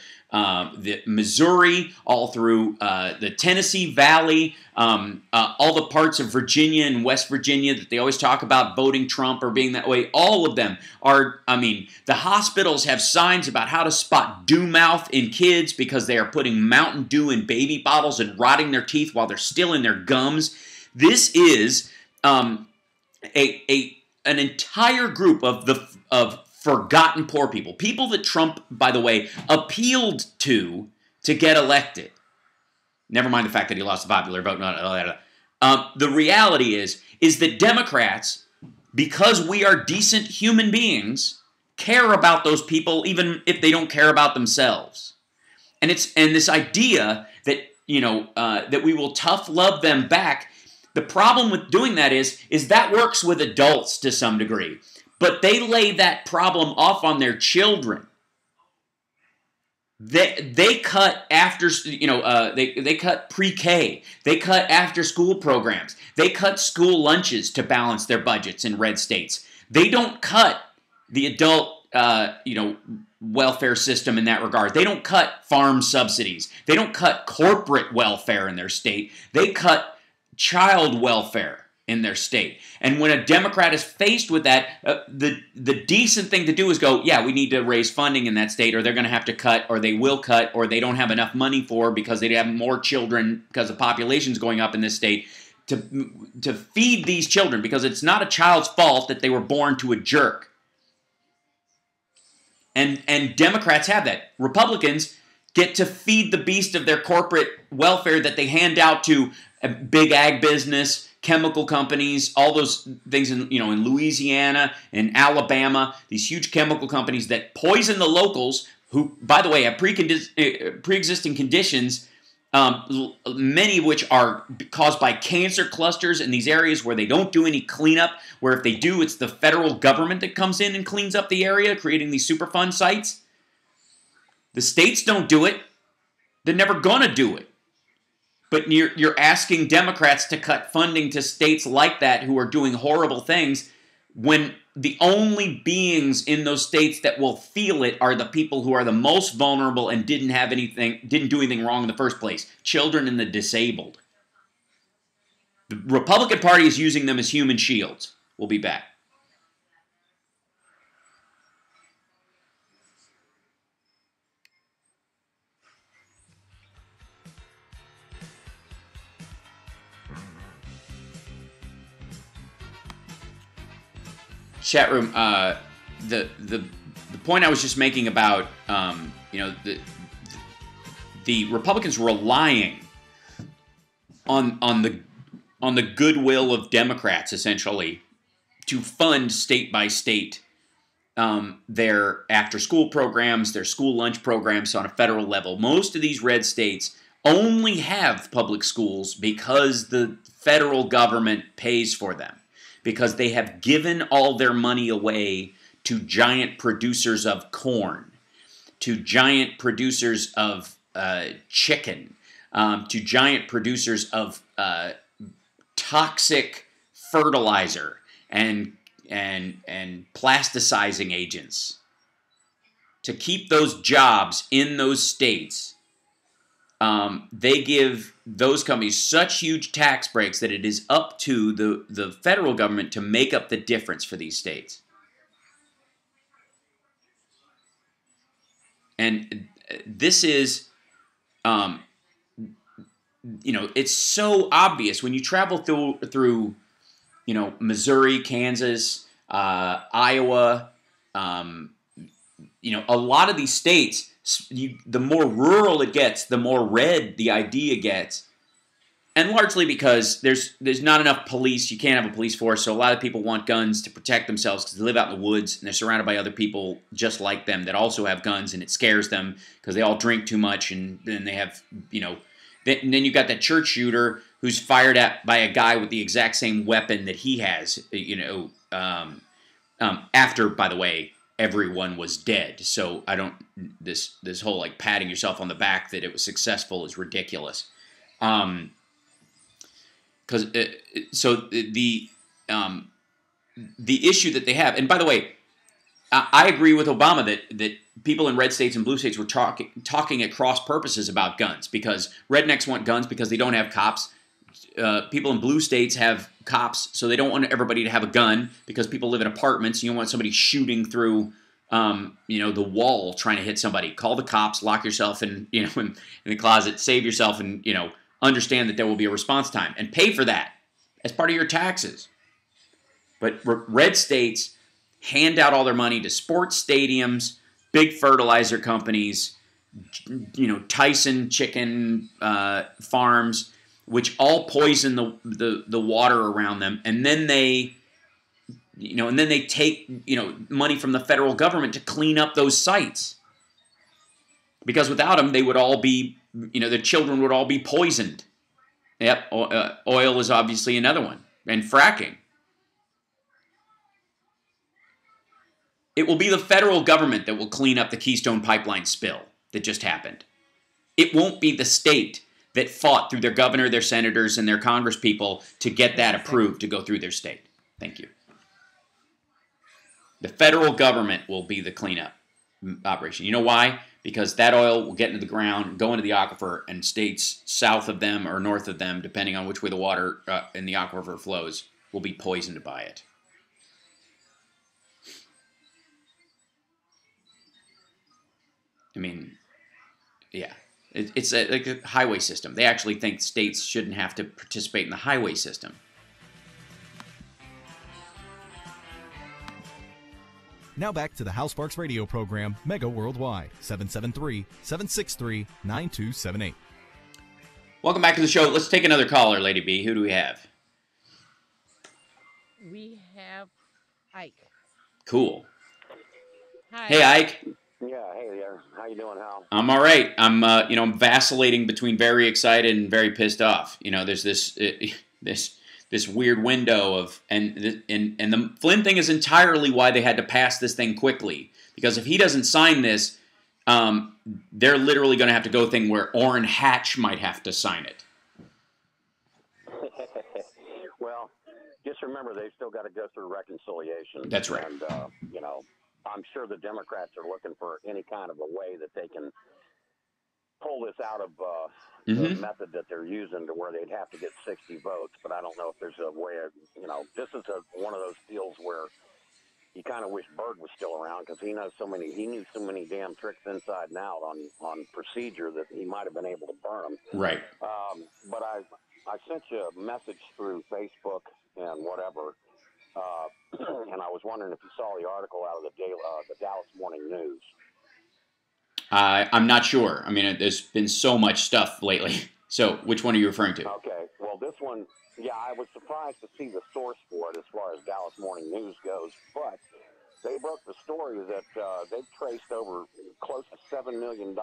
Missouri, all through the Tennessee Valley, all the parts of Virginia and West Virginia that they always talk about voting Trump or being that way, all of them are, the hospitals have signs about how to spot dew mouth in kids because they are putting Mountain Dew in baby bottles and rotting their teeth while they're still in their gums. This is an entire group of forgotten poor people that Trump, by the way, appealed to get elected. Never mind the fact that he lost the popular vote. The reality is that Democrats, because we are decent human beings, care about those people even if they don't care about themselves. And this idea that that we will tough love them back. The problem with doing that is that works with adults to some degree, but they lay that problem off on their children. They cut after, they cut pre-K. They cut after-school programs. They cut school lunches to balance their budgets in red states. They don't cut the adult, welfare system in that regard. They don't cut farm subsidies. They don't cut corporate welfare in their state. They cut child welfare in their state. And when a Democrat is faced with that, the decent thing to do is go, yeah, we need to raise funding in that state, or they're going to have to cut, or they will cut, or they don't have enough money for because they have more children because the population's going up in this state to feed these children, because it's not a child's fault that they were born to a jerk. And Democrats have that. Republicans get to feed the beast of their corporate welfare that they hand out to big ag business, chemical companies, all those things in Louisiana and Alabama, these huge chemical companies that poison the locals, who, by the way, have pre-existing conditions, many of which are caused by cancer clusters in these areas where they don't do any cleanup, where if they do, it's the federal government that comes in and cleans up the area, creating these Superfund sites. The states don't do it. They're never going to do it. But you're asking Democrats to cut funding to states like that who are doing horrible things, when the only beings in those states that will feel it are the people who are the most vulnerable and didn't do anything wrong in the first place. Children and the disabled. The Republican Party is using them as human shields. We'll be back. Chat room, the point I was just making about the Republicans relying on the goodwill of Democrats essentially to fund state by state their after school programs, their school lunch programs on a federal level. Most of these red states only have public schools because the federal government pays for them, because they have given all their money away to giant producers of corn, to giant producers of chicken, to giant producers of toxic fertilizer and plasticizing agents. To keep those jobs in those states, they give those companies such huge tax breaks that it is up to the federal government to make up the difference for these states. And this is, it's so obvious when you travel through Missouri, Kansas, Iowa, a lot of these states. The more rural it gets, the more red the idea gets. And largely because there's not enough police. You can't have a police force, so a lot of people want guns to protect themselves because they live out in the woods and they're surrounded by other people just like them that also have guns, and it scares them because they all drink too much, and then they have, and then you've got that church shooter who's fired at by a guy with the exact same weapon that he has, after, by the way, everyone was dead. So I don't, this whole like patting yourself on the back that it was successful is ridiculous. Because the issue that they have, and by the way, I agree with Obama that people in red states and blue states were talking at cross purposes about guns, because rednecks want guns because they don't have cops. People in blue states have cops, so they don't want everybody to have a gun because people live in apartments. You don't want somebody shooting through, the wall trying to hit somebody. Call the cops, lock yourself in the closet, save yourself, and understand that there will be a response time and pay for that as part of your taxes. But red states hand out all their money to sports stadiums, big fertilizer companies, Tyson chicken farms, which all poison the water around them, and then they take money from the federal government to clean up those sites, because without them they would all be the children would all be poisoned. Yep, oil is obviously another one, and fracking. It will be the federal government that will clean up the Keystone Pipeline spill. that just happened. It won't be the state that fought through their governor, their senators, and their congresspeople to get that approved to go through their state. Thank you. The federal government will be the cleanup operation. You know why? Because that oil will get into the ground, go into the aquifer, and states south of them or north of them, depending on which way the water in the aquifer flows, will be poisoned by it. I mean, yeah. It's like a highway system. They actually think states shouldn't have to participate in the highway system. Now back to the Hal Sparks radio program, Mega Worldwide, 773-763-9278. Welcome back to the show. Let's take another caller, Lady B. Who do we have? We have Ike. Cool. Hi. Hey, Ike. Yeah, hey there. How you doing, Hal? I'm all right. I'm I'm vacillating between very excited and very pissed off. There's this weird window of and the Flynn thing is entirely why they had to pass this thing quickly, because if he doesn't sign this, they're literally going to have to go thing where Orrin Hatch might have to sign it. Well, just remember they've still got to go through reconciliation. That's right. And I'm sure the Democrats are looking for any kind of a way that they can pull this out of the method that they're using to where they'd have to get 60 votes. But I don't know if there's a way of, this is one of those deals where you kind of wish Byrd was still around, because he knew so many damn tricks inside and out on procedure that he might have been able to burn them. Right. But I sent you a message through Facebook and whatever. And I was wondering if you saw the article out of the Dallas Morning News. I'm not sure. I mean, there's been so much stuff lately. So, which one are you referring to? Okay. Well, this one, I was surprised to see the source for it as far as Dallas Morning News goes. But they broke the story that they've traced over close to $7 million.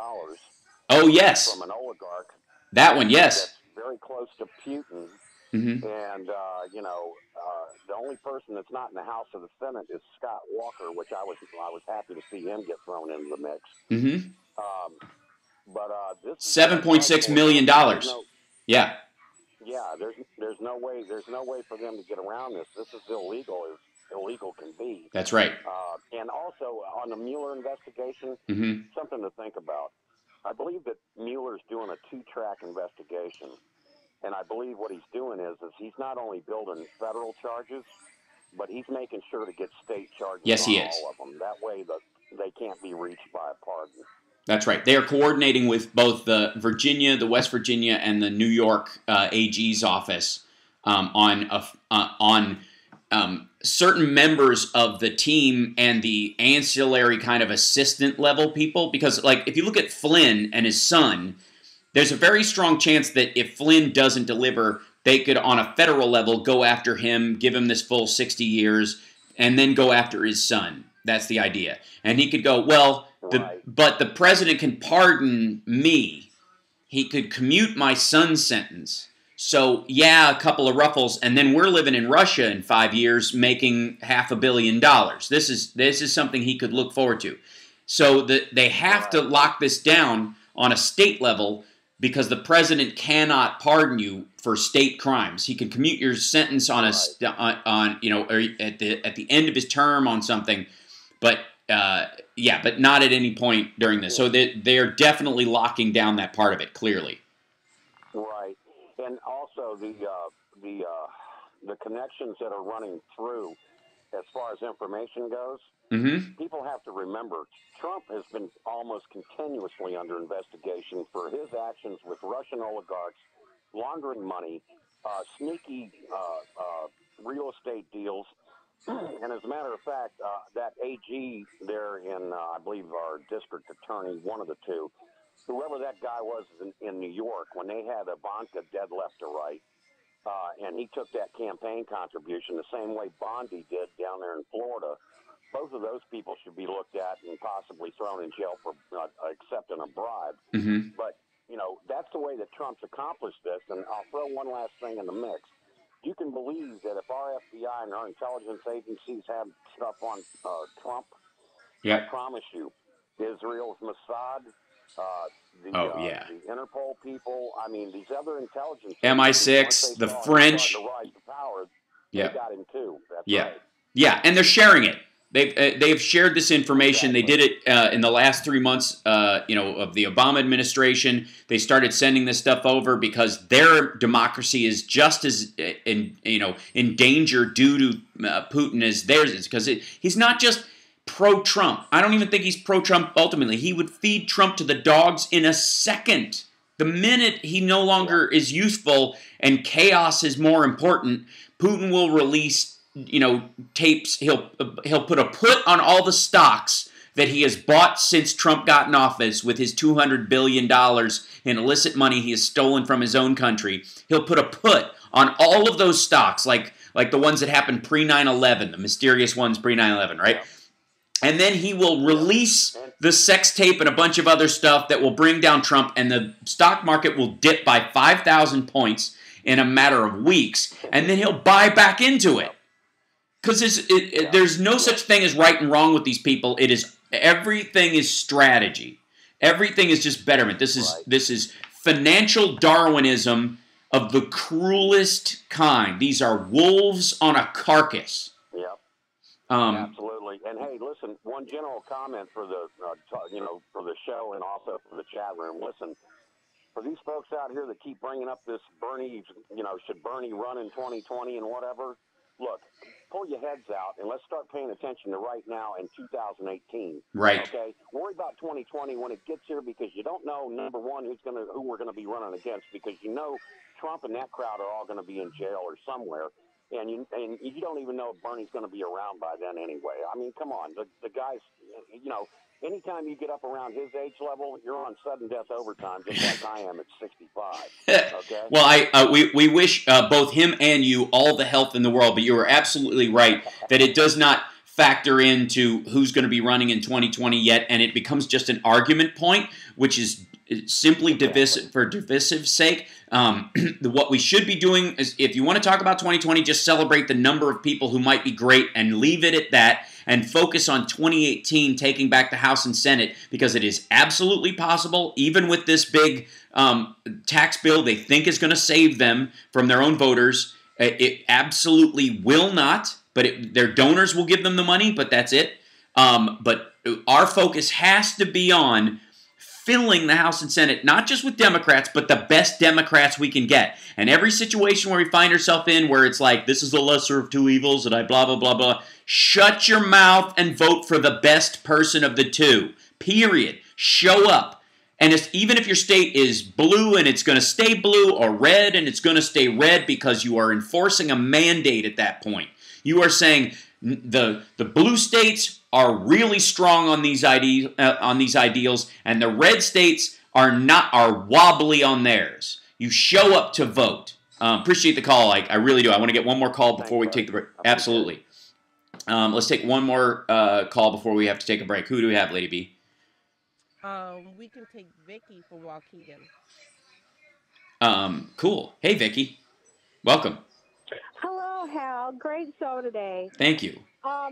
Oh, yes. From an oligarch. That one, yes. That's very close to Putin. Mm-hmm. And, the only person that's not in the House or the Senate is Scott Walker, which I was happy to see him get thrown into the mix. Mm-hmm. This is $7.6 million. Yeah. Yeah, there's no way for them to get around this. This is illegal as illegal can be. That's right. And also on the Mueller investigation, something to think about. I believe that Mueller's doing a 2-track investigation. And I believe what he's doing is he's not only building federal charges, but he's making sure to get state charges on all of them. That way they can't be reached by a pardon. That's right. They are coordinating with both the West Virginia, and the New York AG's office on certain members of the team and the ancillary kind of assistant level people. Because, like, if you look at Flynn and his son, there's a very strong chance that if Flynn doesn't deliver, they could, on a federal level, go after him, give him this full 60 years, and then go after his son. That's the idea. And he could go, well, but the president can pardon me. He could commute my son's sentence. So, a couple of ruffles, and then we're living in Russia in 5 years making $500 million. This is something he could look forward to. So they have to lock this down on a state level, because the president cannot pardon you for state crimes. He can commute your sentence on or at the end of his term on something, but but not at any point during this. So they are definitely locking down that part of it clearly. Right, and also the connections that are running through as far as information goes. Mm-hmm. People have to remember, Trump has been almost continuously under investigation for his actions with Russian oligarchs, laundering money, sneaky real estate deals. And as a matter of fact, that AG there in, I believe, our district attorney, one of the two, whoever that guy was in New York, when they had Ivanka dead left to right, and he took that campaign contribution the same way Bondi did down there in Florida. Both of those people should be looked at and possibly thrown in jail for accepting a bribe. Mm-hmm. But, that's the way that Trump's accomplished this. And I'll throw one last thing in the mix. You can believe that if our FBI and our intelligence agencies have stuff on Trump, I promise you, Israel's Mossad the Interpol people. I mean, these other intelligence MI6, the French. To rise to power, they got him too. That's right. Yeah, and they're sharing it. They've shared this information. Exactly. They did it in the last 3 months, of the Obama administration. They started sending this stuff over because their democracy is just as in danger due to Putin as theirs is. Because he's not just pro-Trump. I don't even think he's pro-Trump ultimately. He would feed Trump to the dogs in a second. The minute he no longer is useful and chaos is more important, Putin will release tapes. He'll put a put on all the stocks that he has bought since Trump got in office with his $200 billion in illicit money he has stolen from his own country. He'll put a put on all of those stocks, like the ones that happened pre-9/11, the mysterious ones pre-9/11, right? Yeah. And then he will release the sex tape and a bunch of other stuff that will bring down Trump, and the stock market will dip by 5,000 points in a matter of weeks, and then he'll buy back into it. Because there's no such thing as right and wrong with these people. Everything is strategy. Everything is just betterment. This is financial Darwinism of the cruelest kind. These are wolves on a carcass. Yep. Absolutely. And hey, listen, one general comment for the for the show and also for the chat room. Listen, for these folks out here that keep bringing up this Bernie, should Bernie run in 2020 and whatever. Look, pull your heads out and let's start paying attention to right now in 2018. Right. Okay. Worry about 2020 when it gets here because you don't know, number one, who we're gonna be running against, because Trump and that crowd are all gonna be in jail or somewhere. And you don't even know if Bernie's going to be around by then anyway. I mean, come on. The guy's, anytime you get up around his age level, you're on sudden death overtime, just like I am at 65. Okay? Well, we wish both him and you all the health in the world, but you are absolutely right that it does not factor into who's going to be running in 2020 yet, and it becomes just an argument point, which is simply divisive for divisive's sake. What we should be doing is, if you want to talk about 2020, just celebrate the number of people who might be great and leave it at that, and focus on 2018 taking back the House and Senate, because it is absolutely possible, even with this big tax bill they think is going to save them from their own voters. It absolutely will not, but their donors will give them the money, but that's it. But our focus has to be on filling the House and Senate, not just with Democrats, but the best Democrats we can get. And every situation where we find ourselves in, where it's like, this is the lesser of two evils, and I blah, blah, blah, blah, shut your mouth and vote for the best person of the two. Period. Show up. And even if your state is blue and it's going to stay blue, or red and it's going to stay red, because you are enforcing a mandate at that point. You are saying the blue states are really strong on these ideals, and the red states are wobbly on theirs. You show up to vote. Appreciate the call. I really do. I want to get one more call before we take the break. Absolutely. Let's take one more call before we have to take a break. Who do we have, Lady B? We can take Vicky from Waukegan. Cool. Hey, Vicky. Welcome. Hello, Hal. Great show today. Thank you. I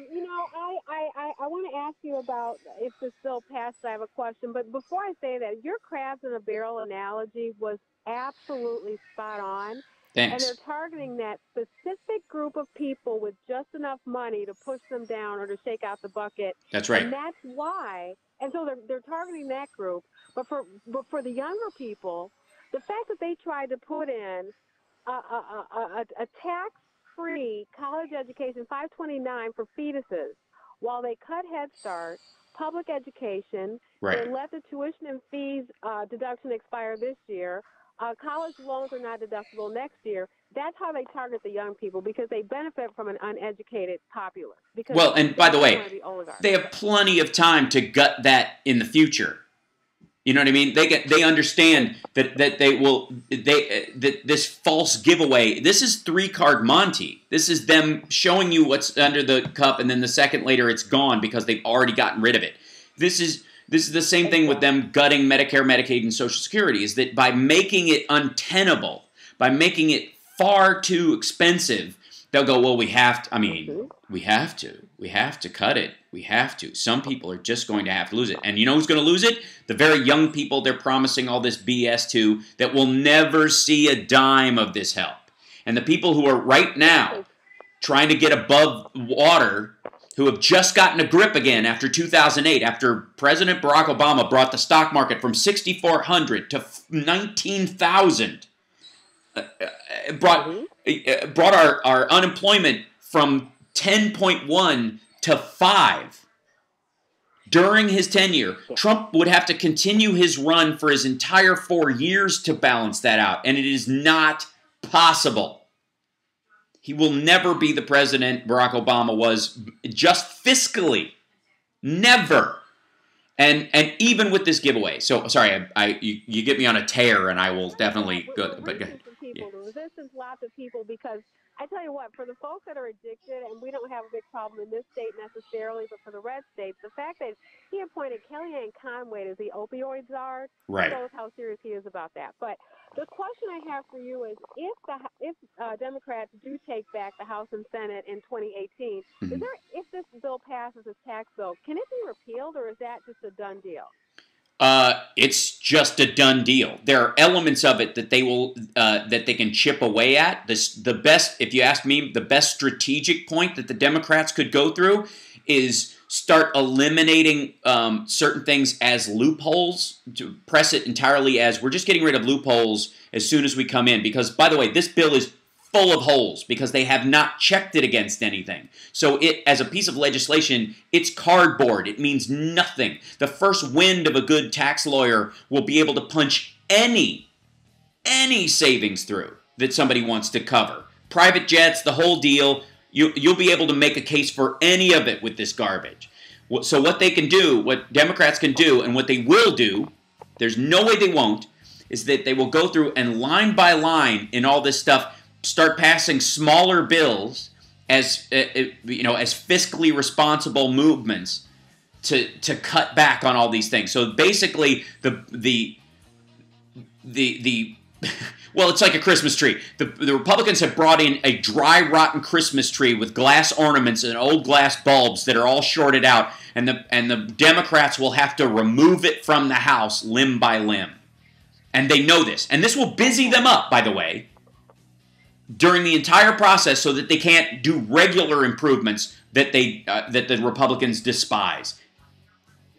want to ask you about if this bill passed. I have a question, but before I say that, your crabs in a barrel analogy was absolutely spot on. Thanks. And they're targeting that specific group of people with just enough money to push them down or to shake out the bucket. That's right. And that's why. And so they're targeting that group. But for the younger people, the fact that they tried to put in a tax-free college education, $529 for fetuses, while they cut Head Start, public education, right. They let the tuition and fees deduction expire this year. College loans are not deductible next year. That's how they target the young people, because they benefit from an uneducated populace. Well, and by the way, they have plenty of time to gut that in the future. You know what I mean? They understand that this false giveaway. This is 3-card Monty. This is them showing you what's under the cup, and then the second later it's gone because they've already gotten rid of it. This is the same thing with them gutting Medicare, Medicaid, and Social Security. Is that by making it untenable, by making it far too expensive, they'll go, well, we have to. I mean, we have to cut it. We have to. Some people are just going to have to lose it. And you know who's going to lose it? The very young people they're promising all this BS to that will never see a dime of this help. And the people who are right now trying to get above water, who have just gotten a grip again after 2008, after President Barack Obama brought the stock market from 6,400 to 19,000, brought our unemployment from 10.1 to 5. During his tenure, Trump would have to continue his run for his entire 4 years to balance that out, and it is not possible. He will never be the president Barack Obama was, just fiscally. Never. And even with this giveaway. So, sorry, you get me on a tear, and I will definitely go. But go ahead. People, the resistance, lots of people, because I tell you what, for the folks that are addicted, and we don't have a big problem in this state necessarily, but for the red states, the fact that he appointed Kellyanne Conway as the opioid czar shows how serious he is about that. But the question I have for you is, if Democrats do take back the House and Senate in 2018, if this bill passes, this tax bill, can it be repealed, or is that just a done deal? It's just a done deal. There are elements of it that they will that they can chip away at. The best, if you ask me, the best strategic point that the Democrats could go through is start eliminating certain things as loopholes, to press it entirely as we're just getting rid of loopholes as soon as we come in. Because, by the way, this bill is full of holes because they have not checked it against anything. So it, as a piece of legislation, it's cardboard. It means nothing. The first wind of a good tax lawyer will be able to punch any savings through that somebody wants to cover. Private jets, the whole deal. You'll be able to make a case for any of it with this garbage. So what they can do, what Democrats can do, and what they will do, there's no way they won't, is that they will go through and line by line in all this stuff start passing smaller bills as as fiscally responsible movements to cut back on all these things. So basically, the well, it's like a Christmas tree. The Republicans have brought in a dry, rotten Christmas tree with glass ornaments and old glass bulbs that are all shorted out, and the Democrats will have to remove it from the House limb by limb. And they know this. And this will busy them up, by the way, during the entire process so that they can't do regular improvements that that the Republicans despise.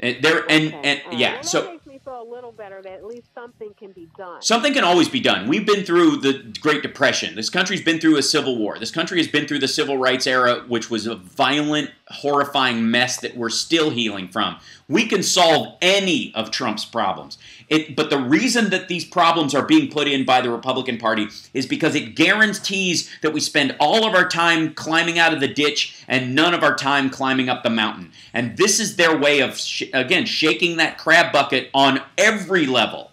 So that makes me feel a little better that at least something can be done. Something can always be done. We've been through the Great Depression. This country's been through a civil war. This country has been through the civil rights era, which was a violent, horrifying mess that we're still healing from. We can solve any of Trump's problems. But the reason that these problems are being put in by the Republican Party is because it guarantees that we spend all of our time climbing out of the ditch and none of our time climbing up the mountain. And this is their way of, again, shaking that crab bucket on every level.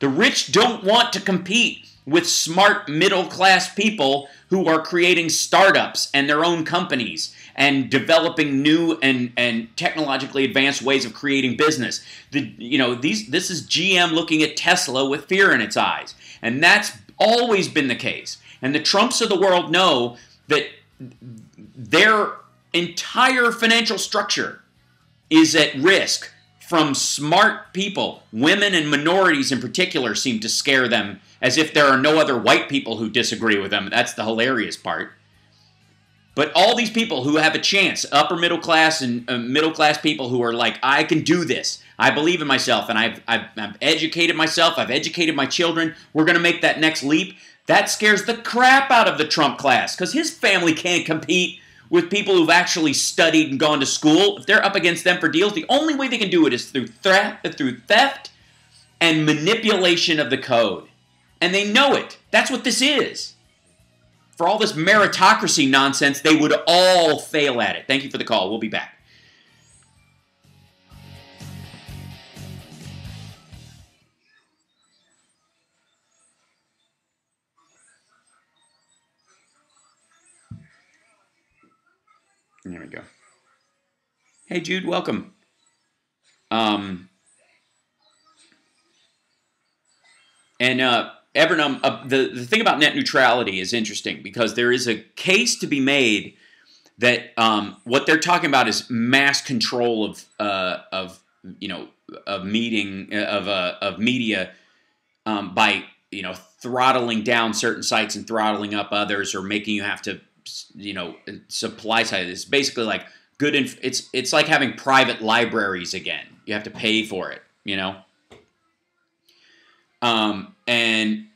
The rich don't want to compete with smart middle-class people who are creating startups and their own companies and developing new and technologically advanced ways of creating business. This is GM looking at Tesla with fear in its eyes. And that's always been the case. And the Trumps of the world know that their entire financial structure is at risk from smart people. Women and minorities in particular seem to scare them as if there are no other white people who disagree with them. That's the hilarious part. But all these people who have a chance, upper middle class and middle class people who are like, I can do this. I believe in myself, and I've educated myself. I've educated my children. We're going to make that next leap. That scares the crap out of the Trump class because his family can't compete with people who've actually studied and gone to school. If they're up against them for deals, the only way they can do it is through theft and manipulation of the code. And they know it. That's what this is. For all this meritocracy nonsense, they would all fail at it. Thank you for the call. We'll be back. There we go. Hey, Jude, welcome. the thing about net neutrality is interesting because there is a case to be made that what they're talking about is mass control of media by throttling down certain sites and throttling up others, or making you have to supply side. It's basically like it's like having private libraries again. You have to pay for it, and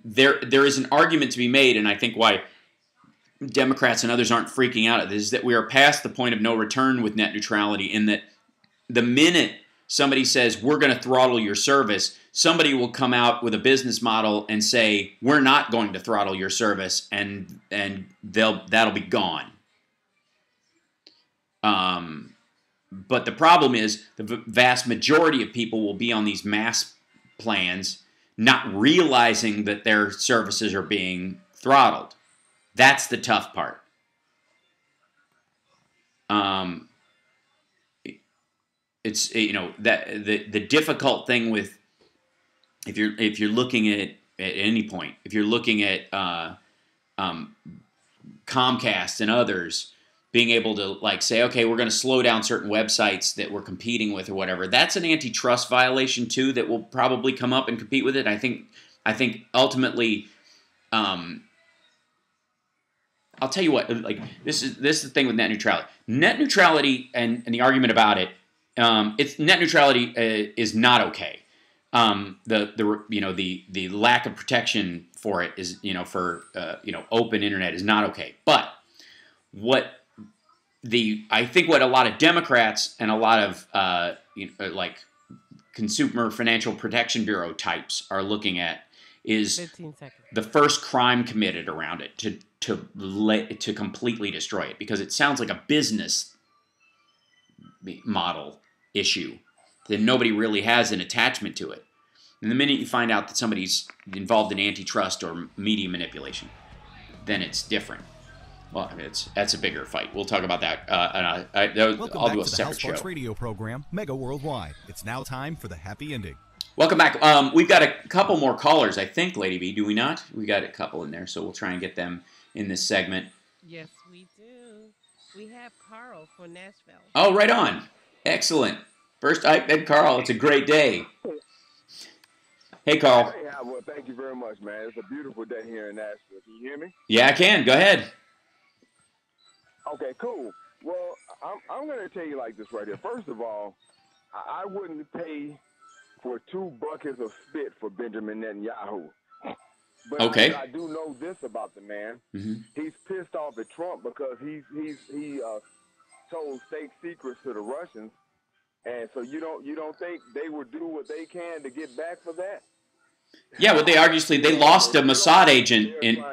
there is an argument to be made, and I think why Democrats and others aren't freaking out at this is that we are past the point of no return with net neutrality, in that the minute somebody says we're going to throttle your service, somebody will come out with a business model and say we're not going to throttle your service, and that'll be gone. But the problem is the vast majority of people will be on these mass plans, not realizing that their services are being throttled. That's the tough part. It's that the difficult thing with if you're looking at any point, if you're looking at Comcast and others being able to say, okay, we're going to slow down certain websites that we're competing with or whatever, that's an antitrust violation too that will probably come up and compete with it. I think ultimately, I'll tell you what, this is the thing with net neutrality. Net neutrality and the argument about it, net neutrality is not okay. The lack of protection for it is for open internet is not okay. But I think what a lot of Democrats and a lot of Consumer Financial Protection Bureau types are looking at is 15 seconds. The first crime committed around it to completely destroy it, because it sounds like a business model issue that nobody really has an attachment to it. And the minute you find out that somebody's involved in antitrust or media manipulation, then it's different. Well, that's a bigger fight. We'll talk about that. I'll do a separate show. Welcome back to the House Sparks radio program, Mega Worldwide. It's now time for the happy ending. Welcome back. We've got a couple more callers, I think, Lady B. Do we not? We got a couple in there, so we'll try and get them in this segment. Yes, we do. We have Carl from Nashville. Oh, right on. Excellent. First iPad, Carl. It's a great day. Hey, Carl. Hey, well, thank you very much, man. It's a beautiful day here in Nashville. Can you hear me? Yeah, I can. Go ahead. Okay, cool. Well, I'm going to tell you like this right here. First of all, I wouldn't pay for 2 buckets of spit for Benjamin Netanyahu. But okay. I do know this about the man. Mm-hmm. He's pissed off at Trump because he told state secrets to the Russians, and so you don't think they would do what they can to get back for that? Yeah, well, they lost a Mossad agent in.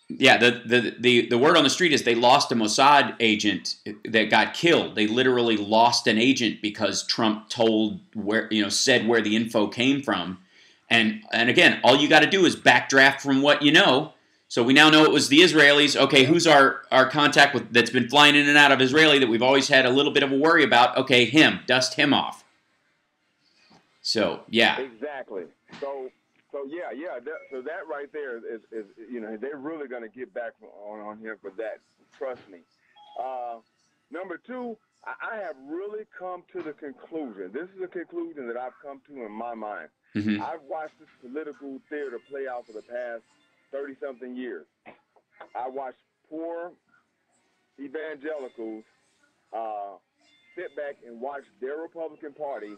Yeah, the word on the street is they lost a Mossad agent that got killed. They literally lost an agent because Trump said where the info came from. And again, all you got to do is backdraft from what you know. So we now know it was the Israelis. Okay, who's our contact that's been flying in and out of Israeli that we've always had a little bit of a worry about? Okay, him. Dust him off. So, yeah. Exactly. So yeah. So that right there is they're really going to get back on him for that. Trust me. Number 2, I have really come to the conclusion. This is a conclusion that I've come to in my mind. Mm-hmm. I've watched this political theater play out for the past 30-something years. I watched poor evangelicals sit back and watch their Republican Party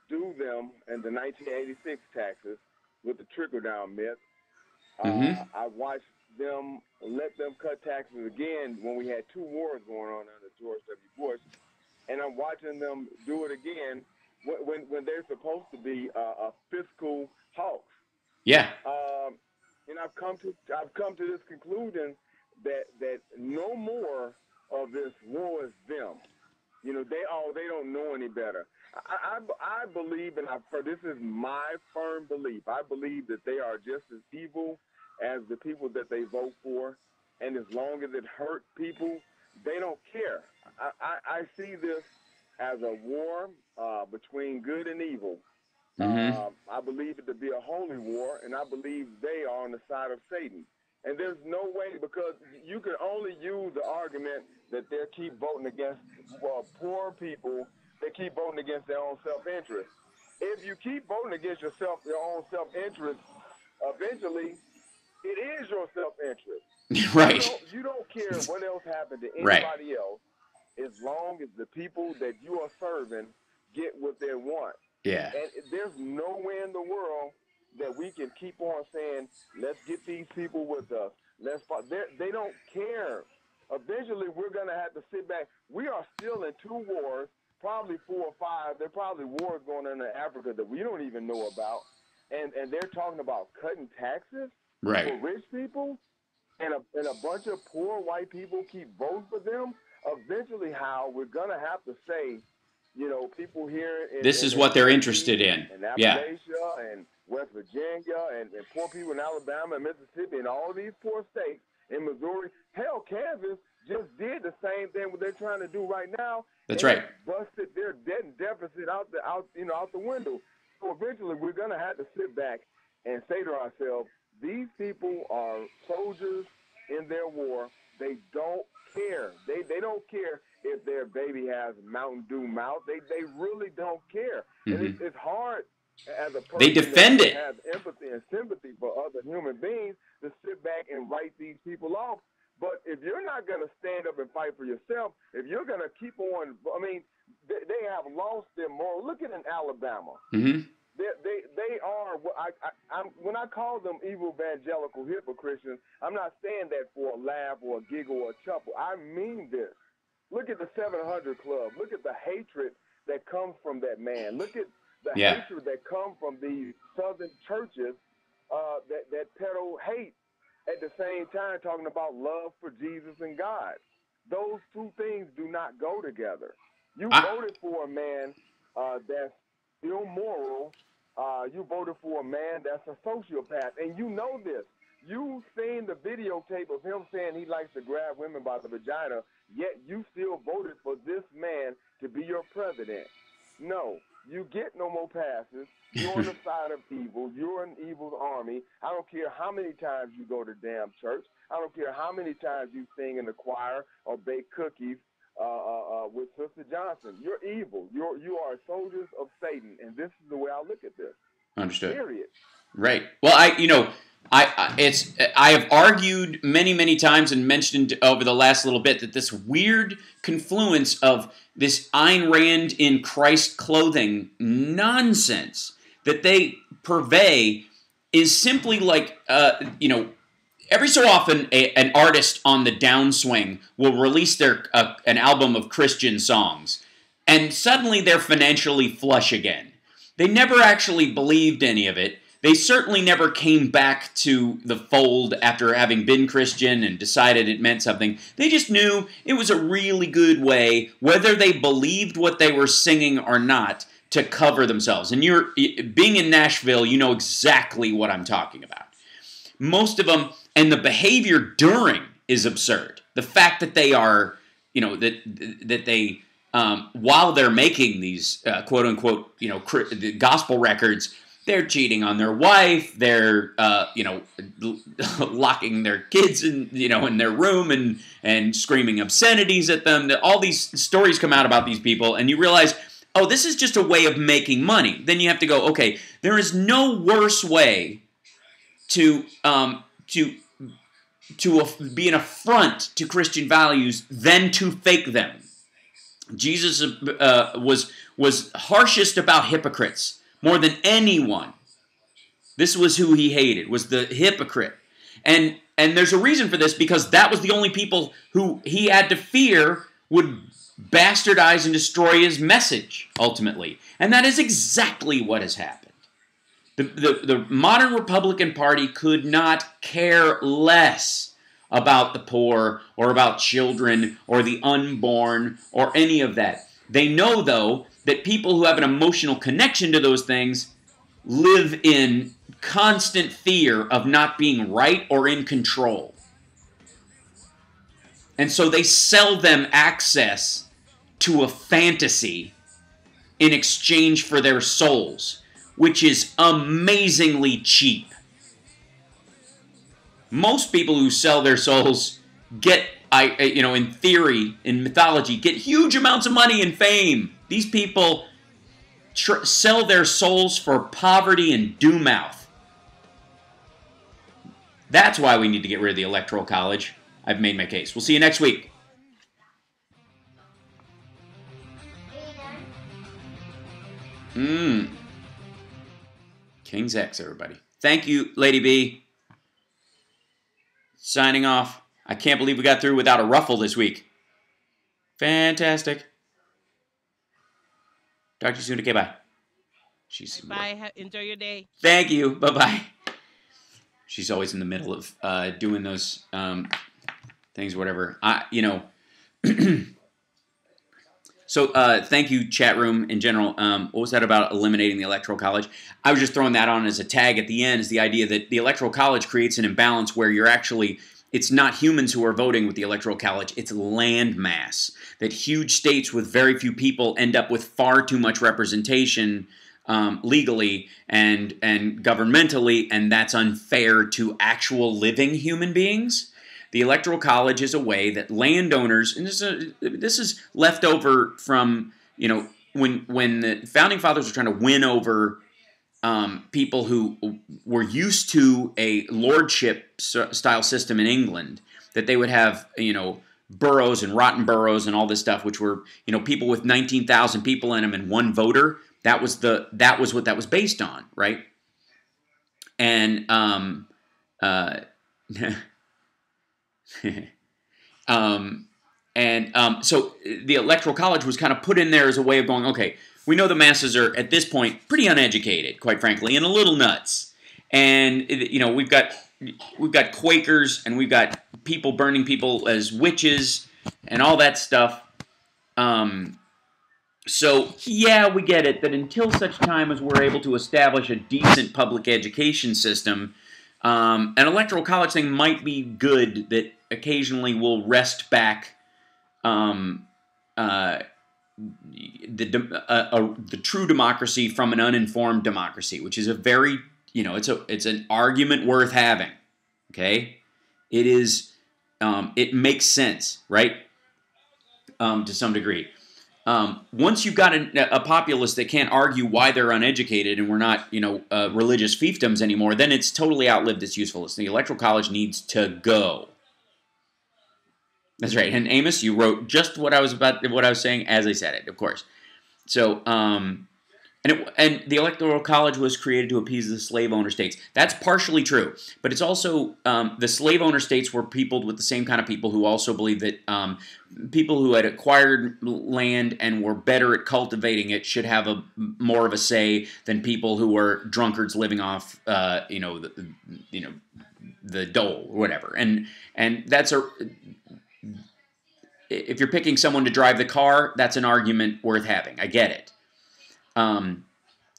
do them in the 1986 taxes with the trickle-down myth. I watched them let them cut taxes again when we had 2 wars going on under George W. Bush, and I'm watching them do it again when they're supposed to be a fiscal hawks. Yeah. And I've come to this conclusion that no more of this war is them. They don't know any better. I believe, and this is my firm belief, I believe that they are just as evil as the people that they vote for, and as long as it hurt people, they don't care. I see this as a war between good and evil, I believe it to be a holy war, and I believe they are on the side of Satan. And there's no way, because you can only use the argument that they keep voting against poor people. They keep voting against their own self-interest. If you keep voting against your own self-interest, eventually it is your self-interest. Right. You don't care what else happened to anybody else, as long as the people that you are serving get what they want. Yeah. And there's no way in the world that we can keep on saying, let's get these people with us. They don't care. Eventually, we're going to have to sit back. We are still in 2 wars, probably 4 or 5. There are probably wars going on in Africa that we don't even know about. And they're talking about cutting taxes for rich people, and a bunch of poor white people keep voting for them. Eventually, Hal, we're going to have to say, people here this is what they're interested in. And Appalachia and West Virginia and poor people in Alabama and Mississippi and all these poor states in Missouri. Hell, Kansas just did the same thing what they're trying to do right now. That's right. Busted their debt and deficit out the window. So eventually we're going to have to sit back and say to ourselves, these people are soldiers in their war. They don't care. They don't care if their baby has Mountain Dew mouth. They really don't care. Mm-hmm. And it's hard as a person they defend that it. has empathy and sympathy for other human beings to sit back and write these people off. But if you're not going to stand up and fight for yourself, if you're going to keep on, they have lost their moral. Look at in Alabama. Mm-hmm. They are, when I call them evil evangelical hypocrites, I'm not saying that for a laugh or a giggle or a chuckle. I mean this. Look at the 700 Club. Look at the hatred that comes from that man. Look at the hatred that comes from these southern churches that peddle hate at the same time talking about love for Jesus and God. Those two things do not go together. You voted for a man that's immoral. You voted for a man that's a sociopath, and you know this. You've seen the videotape of him saying he likes to grab women by the vagina, yet you still voted for this man to be your president. No, you get no more passes. You're on the side of evil. You're an evil army. I don't care how many times you go to damn church. I don't care how many times you sing in the choir or bake cookies with Sister Johnson. You're evil. You are soldiers of Satan, and this is the way I look at this. Understood. Period. Right. Well, I have argued many times and mentioned over the last little bit that this weird confluence of this Ayn Rand in Christ clothing nonsense that they purvey is simply like every so often an artist on the downswing will release an album of Christian songs, and suddenly they're financially flush again. They never actually believed any of it. They certainly never came back to the fold after having been Christian and decided it meant something. They just knew it was a really good way, whether they believed what they were singing or not, to cover themselves. And being in Nashville, you know exactly what I'm talking about. Most of them, and the behavior during is absurd. The fact that they are, that they, while they're making these quote unquote, the gospel records, they're cheating on their wife. They're, locking their kids in their room and screaming obscenities at them. All these stories come out about these people, and you realize, oh, this is just a way of making money. Then you have to go, okay, there is no worse way to be an affront to Christian values than to fake them. Jesus was harshest about hypocrites more than anyone. This was who he hated, was the hypocrite. And there's a reason for this, because that was the only people who he had to fear would bastardize and destroy his message, ultimately. And that is exactly what has happened. The modern Republican Party could not care less about the poor or about children or the unborn or any of that. They know, though, that people who have an emotional connection to those things live in constant fear of not being right or in control. And so they sell them access to a fantasy in exchange for their souls, which is amazingly cheap. Most people who sell their souls get, in theory, in mythology, get huge amounts of money and fame. These people sell their souls for poverty and do-mouth. That's why we need to get rid of the Electoral College. I've made my case. We'll see you next week. King's X, everybody. Thank you, Lady B. Signing off. I can't believe we got through without a ruffle this week. Fantastic. Talk to you soon. Okay, bye. Bye. Enjoy your day. Thank you. Bye-bye. She's always in the middle of doing those things, whatever. So thank you, chat room in general. What was that about eliminating the Electoral College? I was just throwing that on as a tag at the end, is the idea that the Electoral College creates an imbalance where it's not humans who are voting with the Electoral College, it's land mass. That huge states with very few people end up with far too much representation legally and governmentally, and that's unfair to actual living human beings. The Electoral College is a way that landowners, and this is left over from, when the Founding Fathers were trying to win over people who were used to a lordship-style system in England, that they would have, boroughs and rotten boroughs and all this stuff, which were, people with 19,000 people in them and one voter. That was what that was based on, right? And so the Electoral College was kind of put in there as a way of going, okay, we know the masses are, at this point, pretty uneducated, quite frankly, and a little nuts. And, we've got Quakers, and we've got people burning people as witches, and all that stuff. So, yeah, we get it, that until such time as we're able to establish a decent public education system, an Electoral College thing might be good, that occasionally will wrest back the true democracy from an uninformed democracy, which is a very, it's an argument worth having. Okay, it is. It makes sense, right? To some degree. Once you've got a populace that can't argue why they're uneducated and we're not, religious fiefdoms anymore, then it's totally outlived its usefulness. The Electoral College needs to go. That's right. And Amos, you wrote just what I was saying as I said it, of course. So, and the Electoral College was created to appease the slave owner states. That's partially true, but it's also the slave owner states were peopled with the same kind of people who also believed that people who had acquired land and were better at cultivating it should have more of a say than people who were drunkards living off, the dole or whatever. And that's if you're picking someone to drive the car, that's an argument worth having. I get it. I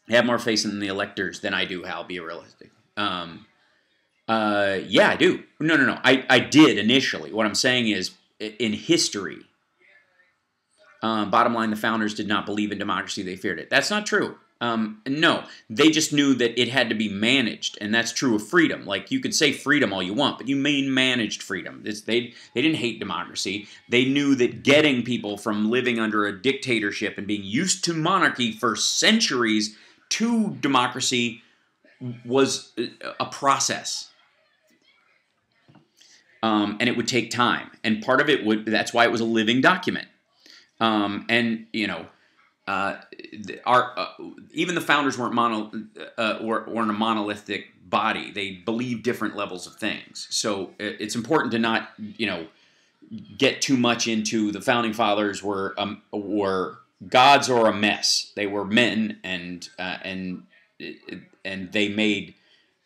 have more faith in the electors than I do, Hal. Be realistic. Yeah, I do. No. I did initially. What I'm saying is, in history, bottom line, the founders did not believe in democracy. They feared it. That's not true. No, they just knew that it had to be managed, and that's true of freedom. Like, you could say freedom all you want, but you mean managed freedom. They didn't hate democracy. They knew that getting people from living under a dictatorship and being used to monarchy for centuries to democracy was a process. And it would take time. And part of it that's why it was a living document. Even the founders weren't a monolithic body. They believed different levels of things. So it's important to not, get too much into the founding fathers were gods or a mess. They were men, and they made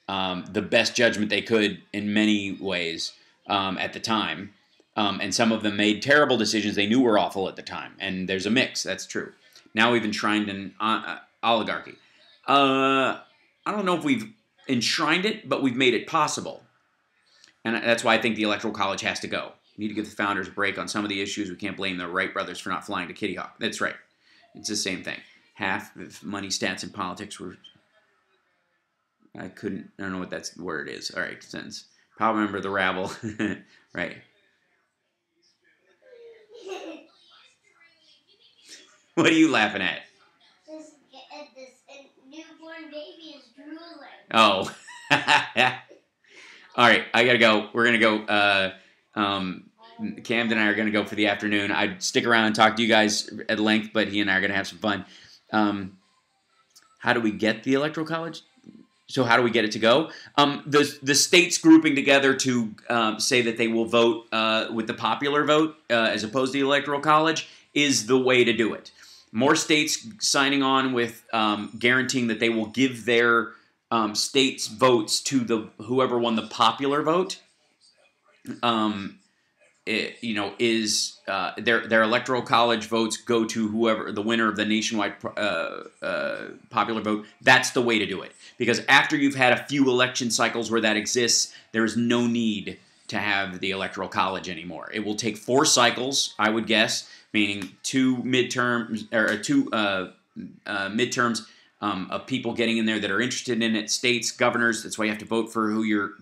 the best judgment they could in many ways at the time. And some of them made terrible decisions they knew were awful at the time. And there's a mix. That's true. Now we've enshrined an oligarchy. I don't know if we've enshrined it, but we've made it possible. And that's why I think the Electoral College has to go. We need to give the founders a break on some of the issues. We can't blame the Wright brothers for not flying to Kitty Hawk. That's right. It's the same thing. Half of money, stats, and politics were I don't know what that's the word is. All right, sentence. Power member of the rabble. Right. What are you laughing at? This newborn baby is drooling. Oh. All right, I gotta go. We're gonna go. Camden and I are gonna go for the afternoon. I'd stick around and talk to you guys at length, but he and I are gonna have some fun. How do we get the Electoral College? So how do we get it to go? The states grouping together to say that they will vote with the popular vote as opposed to the Electoral College is the way to do it. More states signing on with guaranteeing that they will give their states' votes to whoever won the popular vote. Their Electoral College votes go to whoever the winner of the nationwide popular vote. That's the way to do it. Because after you've had a few election cycles where that exists, there is no need to have the Electoral College anymore. It will take 4 cycles, I would guess, meaning 2 midterms or 2 midterms of people getting in there that are interested in it. States, governors. That's why you have to vote for who your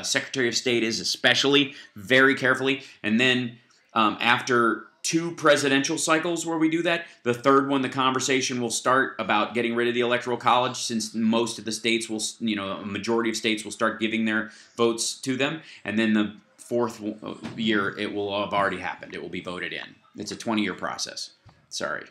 Secretary of State is, especially very carefully. And then after 2 presidential cycles where we do that, the third one, the conversation will start about getting rid of the Electoral College, since most of the states will, a majority of states will start giving their votes to them. And then the 4th year, it will have already happened. It will be voted in. It's a 20-year process. Sorry,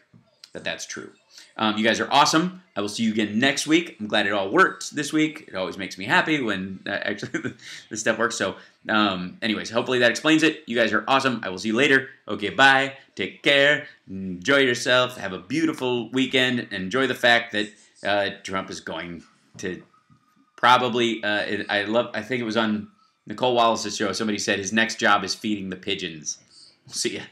but that's true. You guys are awesome. I will see you again next week. I'm glad it all worked this week. It always makes me happy when actually this stuff works. So anyways, hopefully that explains it. You guys are awesome. I will see you later. Okay, bye. Take care. Enjoy yourself. Have a beautiful weekend. Enjoy the fact that Trump is going to probably, I think it was on Nicole Wallace's show. Somebody said his next job is feeding the pigeons. We'll see ya.